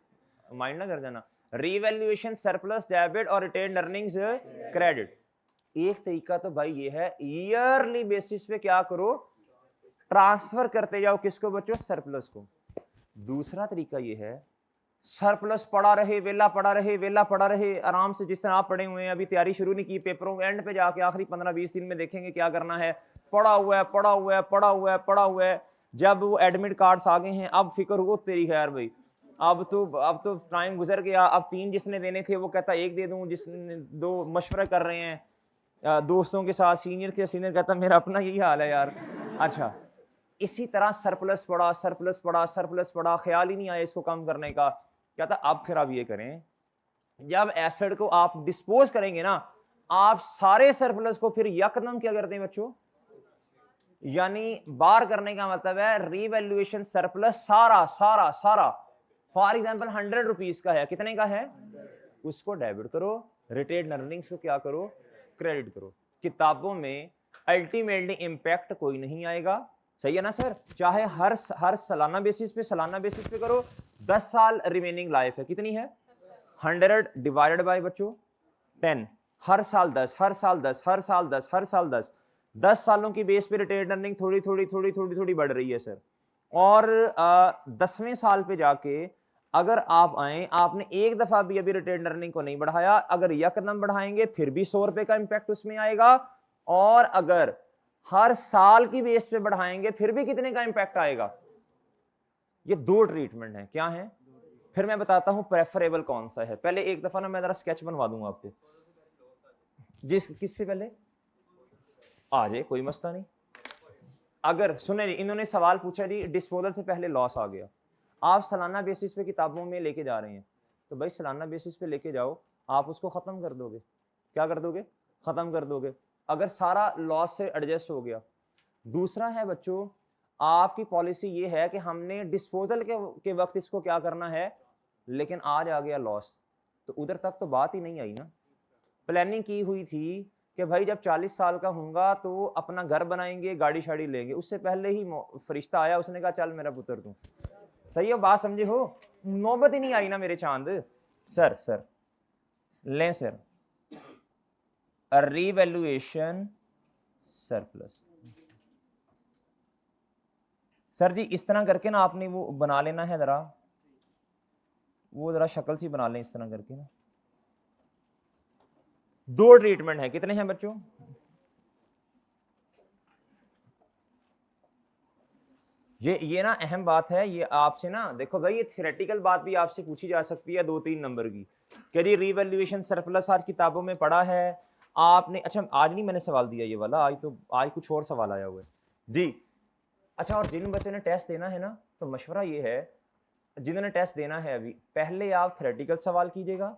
माइंड ना कर जाना, रिवैल्यूएशन सरप्लस डेबिट और रिटेन अर्निंग्स क्रेडिट। एक तरीका तो भाई ये है, ईयरली बेसिस पे क्या करो, ट्रांसफर करते जाओ, किसको बच्चों, सरप्लस को। दूसरा तरीका ये है, सरप्लस पड़ा रहे, वेला पड़ा रहे, वेला पड़ा रहे, आराम से जिस तरह आप पड़े हुए हैं, अभी तैयारी शुरू नहीं की, पेपरों एंड पे जाके आखिरी 15-20 दिन में देखेंगे क्या करना है, पड़ा हुआ है, पड़ा हुआ है, पड़ा हुआ है, पड़ा हुआ है। जब वो एडमिट कार्ड्स आ गए हैं, अब फिक्र हो तेरी खैर भाई, अब तो टाइम गुजर गया, अब 3 जिसने देने थे वो कहता 1 दे दूं, जिसने 2 मशवरा कर रहे हैं दोस्तों के साथ, सीनियर के सीनियर कहता मेरा अपना यही हाल है यार। अच्छा, इसी तरह सरप्लस पड़ा, सरप्लस पड़ा, सरप्लस पड़ा, ख्याल ही नहीं आया इसको कम करने का। कहता अब फिर आप ये करें, जब एसिड को आप डिस्पोज करेंगे ना, आप सारे सरप्लस को फिर यकदम क्या करते हैं बच्चों, यानी बार करने का मतलब है रीवैल्यूएशन सरप्लस सारा सारा सारा। फॉर एग्जांपल 100 रुपीज का है, कितने का है, उसको डेबिट करो, रिटेन्ड अर्निंग्स को क्या करो, क्रेडिट करो। किताबों में अल्टीमेटली इंपैक्ट कोई नहीं आएगा, सही है ना सर, चाहे हर सालाना बेसिस पे करो। 10 साल रिमेनिंग लाइफ है, कितनी है, 100 डिवाइडेड बाय बच्चों 10, हर साल 10, हर साल 10, हर साल 10, हर साल 10, 10 सालों की बेस पे रिटेन्ड अर्निंग थोड़ी थोड़ी बढ़ रही है सर। और 10वें साल पे जाके अगर आप आए, आपने एक दफा भी अभी रिटेन्ड अर्निंग को नहीं बढ़ाया, अगर यकदम बढ़ाएंगे फिर भी 100 रुपए का इंपैक्ट उसमें आएगा, और अगर हर साल की बेस पे बढ़ाएंगे फिर भी कितने का इंपैक्ट आएगा। ये 2 ट्रीटमेंट है, क्या है, फिर मैं बताता हूं प्रेफरेबल कौन सा है। पहले एक दफा ना मैं जरा स्केच बनवा दूंगा आपको, किससे पहले आ जाए, कोई मसला नहीं। अगर सुने, इन्होंने सवाल पूछा जी डिस्पोजल से पहले लॉस आ गया, आप सालाना बेसिस पे किताबों में लेके जा रहे हैं, तो भाई सालाना बेसिस पे लेके जाओ, आप उसको खत्म कर दोगे, क्या कर दोगे, खत्म कर दोगे, अगर सारा लॉस से एडजस्ट हो गया। दूसरा है बच्चों, आपकी पॉलिसी ये है कि हमने डिस्पोजल के वक्त इसको क्या करना है, लेकिन आज आ गया लॉस, तो उधर तक तो बात ही नहीं आई ना। प्लानिंग की हुई थी कि भाई जब 40 साल का होऊंगा तो अपना घर बनाएंगे, गाड़ी शाड़ी लेंगे, उससे पहले ही फरिश्ता आया, उसने कहा चल मेरा पुत्र तू, सही है, बात समझे हो, नौबत ही नहीं आई ना मेरे चांद। सर लें सर, रीवैल्यूएशन सरप्लस, सर जी इस तरह करके ना आपने वो बना लेना है, जरा वो जरा शक्ल सी बना लें इस तरह करके ना। 2 ट्रीटमेंट है, कितने हैं बच्चों, ये ना अहम बात है, ये आपसे ना देखो भाई, ये थियोरेटिकल बात भी आपसे पूछी जा सकती है 2-3 नंबर की, कह रीवैल्यूएशन सरप्लस आज किताबों में पढ़ा है आपने। अच्छा आज नहीं मैंने सवाल दिया ये वाला, आज कुछ और सवाल आया हुआ है जी। अच्छा, और जिन बच्चों ने टेस्ट देना है ना, तो मशवरा ये है, जिन्होंने टेस्ट देना है अभी, पहले आप थियोरेटिकल सवाल कीजिएगा,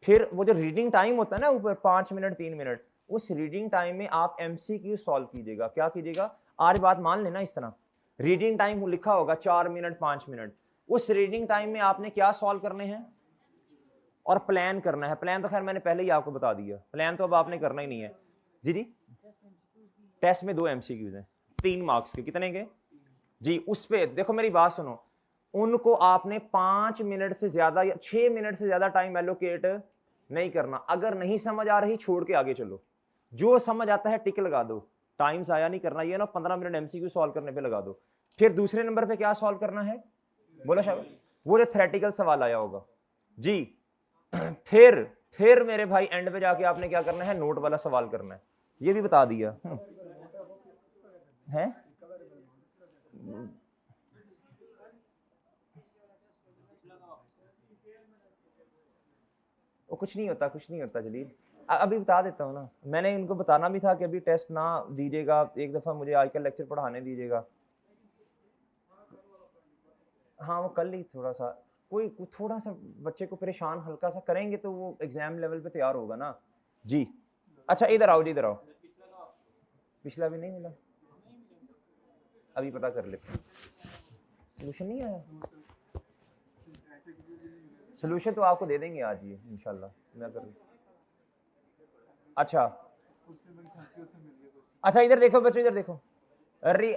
फिर वो जो रीडिंग टाइम होता है ना ऊपर 5 मिनट 3 मिनट, उस रीडिंग टाइम में आप MCQ सॉल्व कीजिएगा। क्या कीजिएगा, आज बात मान लेना इस तरह, रीडिंग टाइम लिखा होगा 4 मिनट 5 मिनट, उस रीडिंग टाइम में आपने क्या सॉल्व करने हैं और प्लान करना है। प्लान तो खैर मैंने पहले ही आपको बता दिया, प्लान तो अब आपने करना ही नहीं है जी। टेस्ट में 2 MCQs हैं 3 मार्क्स के, कितने के जी, उस पे देखो मेरी बात सुनो, उनको आपने 5 मिनट से ज्यादा या 6 मिनट से ज्यादा टाइम एलोकेट नहीं करना। अगर नहीं समझ आ रही छोड़ के आगे चलो, जो समझ आता है टिक लगा दो, टाइम जाया नहीं करना, ये ना 15 मिनट MCQ सॉल्व करने पे लगा दो। फिर दूसरे नंबर पे क्या सॉल्व करना है, बोलो शाबाश, वो जो थ्योरेटिकल सवाल आया होगा जी। फिर मेरे भाई एंड पे जाके आपने क्या करना है, नोट वाला सवाल करना है, ये भी बता दिया है। वो कुछ नहीं होता जलील, अभी बता देता हूँ ना, मैंने इनको बताना भी था कि अभी टेस्ट ना दीजिएगा, एक दफा मुझे आजकल लेक्चर पढ़ाने दीजिएगा। हाँ वो कल ही थोड़ा सा थोड़ा सा बच्चे को परेशान हल्का सा करेंगे तो वो एग्जाम लेवल पे तैयार होगा ना जी। अच्छा इधर आओ जी, इधर आओ, पिछला भी नहीं मिला, अभी पता कर लेते, सोल्यूशन नहीं आया, सोल्यूशन तो आपको दे देंगे आज ये इंशाल्लाह, मैं कर। अच्छा इधर देखो बच्चों, इधर देखो,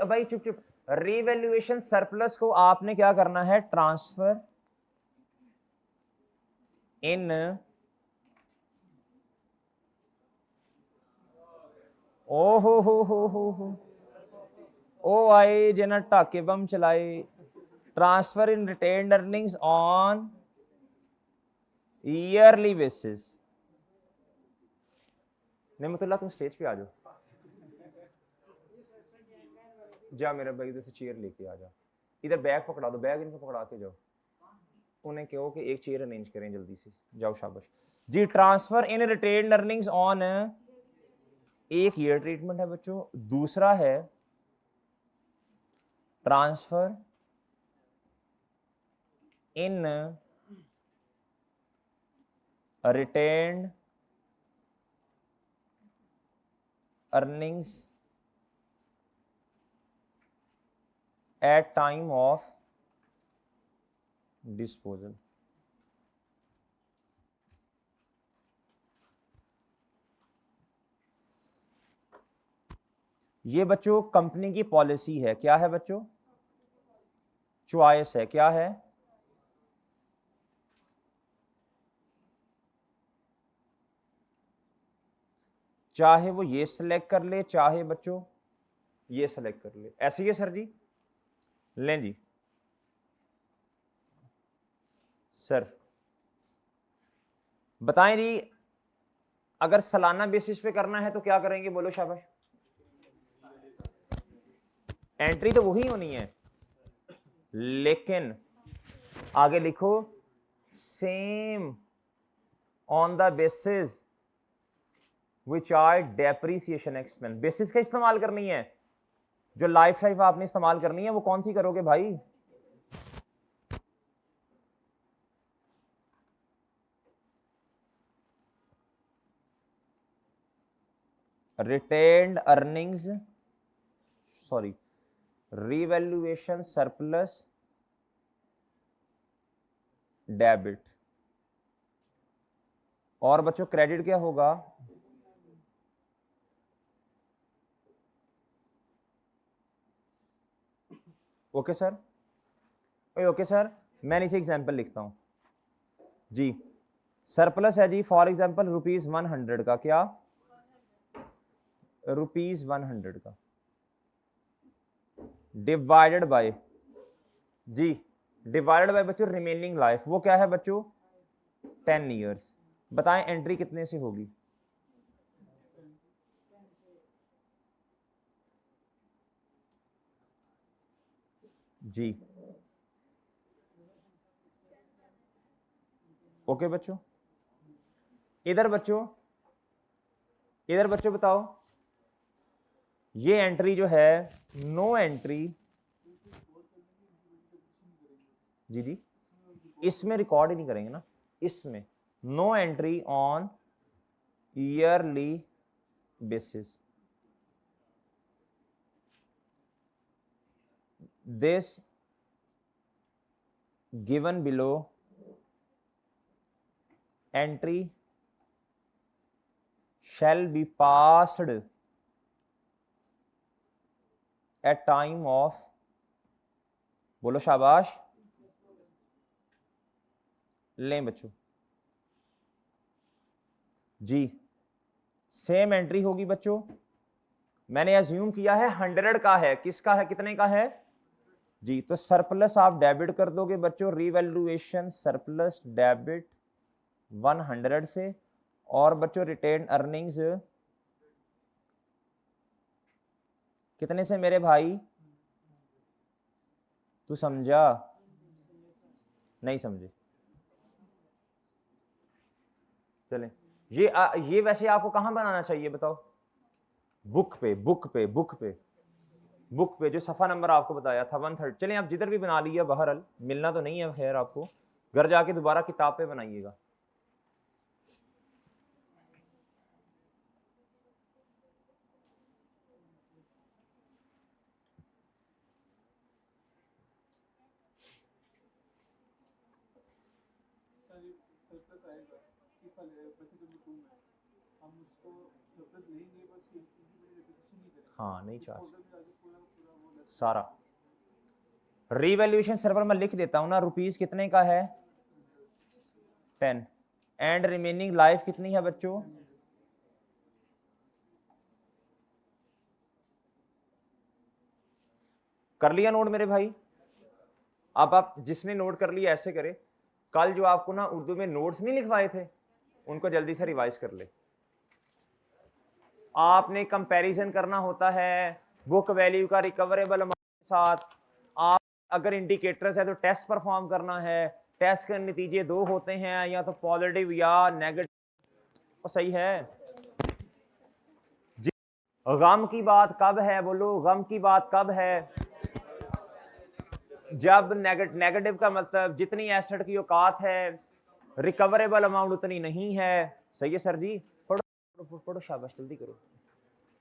भाई चुप, रीवैल्यूएशन सरप्लस को आपने क्या करना है, ट्रांसफर इन ओ आए जिन्हें टाके बम चलाए, transfer in retained earnings on yearly basis. Nematullah तुम स्टेज पे आ जाओ, जा मेरा भाई इधर से चेयर लेके आ जा, इधर बैग पकड़ा दो, बैग इनको पकड़ा के जाओ, उन्हें कहो कि एक चेयर अरेंज करें जल्दी से, जाओ शाबाश जी। Transfer in retained earnings on, एक ईयर ट्रीटमेंट है बच्चों, दूसरा है transfer in retained earnings at time of disposal. ये बच्चों कंपनी की पॉलिसी है, क्या है बच्चों? चॉइस है, क्या है? चाहे वो ये सिलेक्ट कर ले, चाहे बच्चों ये सिलेक्ट कर ले, ऐसे ही है सर जी। लें जी सर, बताएं जी, अगर सालाना बेसिस पे करना है तो क्या करेंगे, बोलो शाबाश। एंट्री तो वही होनी है, लेकिन आगे लिखो same on the basis which are depreciation expense. Basis का इस्तेमाल करनी है, जो लाइफ टाइम आपने इस्तेमाल करनी है वो कौन सी करोगे भाई? Retained earnings, sorry, revaluation surplus debit. और बच्चों क्रेडिट क्या होगा? ओके सर, ओके सर, मैं नीचे एग्जांपल लिखता हूं जी। सरप्लस है जी, फॉर एग्जांपल ₹100 का, क्या? ₹100 का डिवाइडेड बाय जी, डिवाइडेड बाय बच्चों रिमेनिंग लाइफ, वो क्या है बच्चों? 10 ईयर्स। बताएं एंट्री कितने से होगी? जी ओके बच्चों, इधर बच्चों, इधर बच्चों बताओ, ये एंट्री जो है नो एंट्री, जी जी, इसमें रिकॉर्ड ही नहीं करेंगे ना, इसमें no entry on yearly basis. This given below entry shall be passed at time of, बोलो शाबाश, लें बच्चों जी। सेम एंट्री होगी बच्चों, मैंने अज्यूम किया है 100 का है, किसका है, कितने का है जी, तो सरप्लस आप डेबिट कर दोगे बच्चों, रिवैल्यूएशन सरप्लस डेबिट 100 से, और बच्चों रिटेन अर्निंग्स कितने से मेरे भाई? तू समझा? नहीं समझे? चलें, ये वैसे आपको कहां बनाना चाहिए बताओ? बुक पे, बुक पे, बुक पे, बुक पे, जो सफा नंबर आपको बताया था 130। चलें आप जिधर भी बना लिया, बहरहाल मिलना तो नहीं है, खैर आपको घर जाके दोबारा किताब पे बनाइएगा। हाँ नहीं चार्ज सारा रिवैल्यूएशन सर्वर में लिख देता हूं ना, रुपीस कितने का है? 10, एंड रिमेनिंग लाइफ कितनी है बच्चों? कर लिया नोट मेरे भाई? अब आप जिसने नोट कर लिया ऐसे करे, कल जो आपको ना उर्दू में नोट्स नहीं लिखवाए थे उनको जल्दी से रिवाइज कर ले। आपने कंपैरिजन करना होता है बुक वैल्यू का रिकवरेबल अमाउंट के साथ। आप अगर इंडिकेटर्स है तो टेस्ट परफॉर्म करना है, टेस्ट के नतीजे दो होते हैं, या तो पॉजिटिव या नेगेटिव। तो सही है जी। गम की बात कब है, बोलो गम की बात कब है? जब नेगेटिव का मतलब जितनी एसेट की औकात है रिकवरेबल अमाउंट उतनी नहीं है। सही है सर जी, पढ़ो पढ़ो, शाबाश जल्दी करो।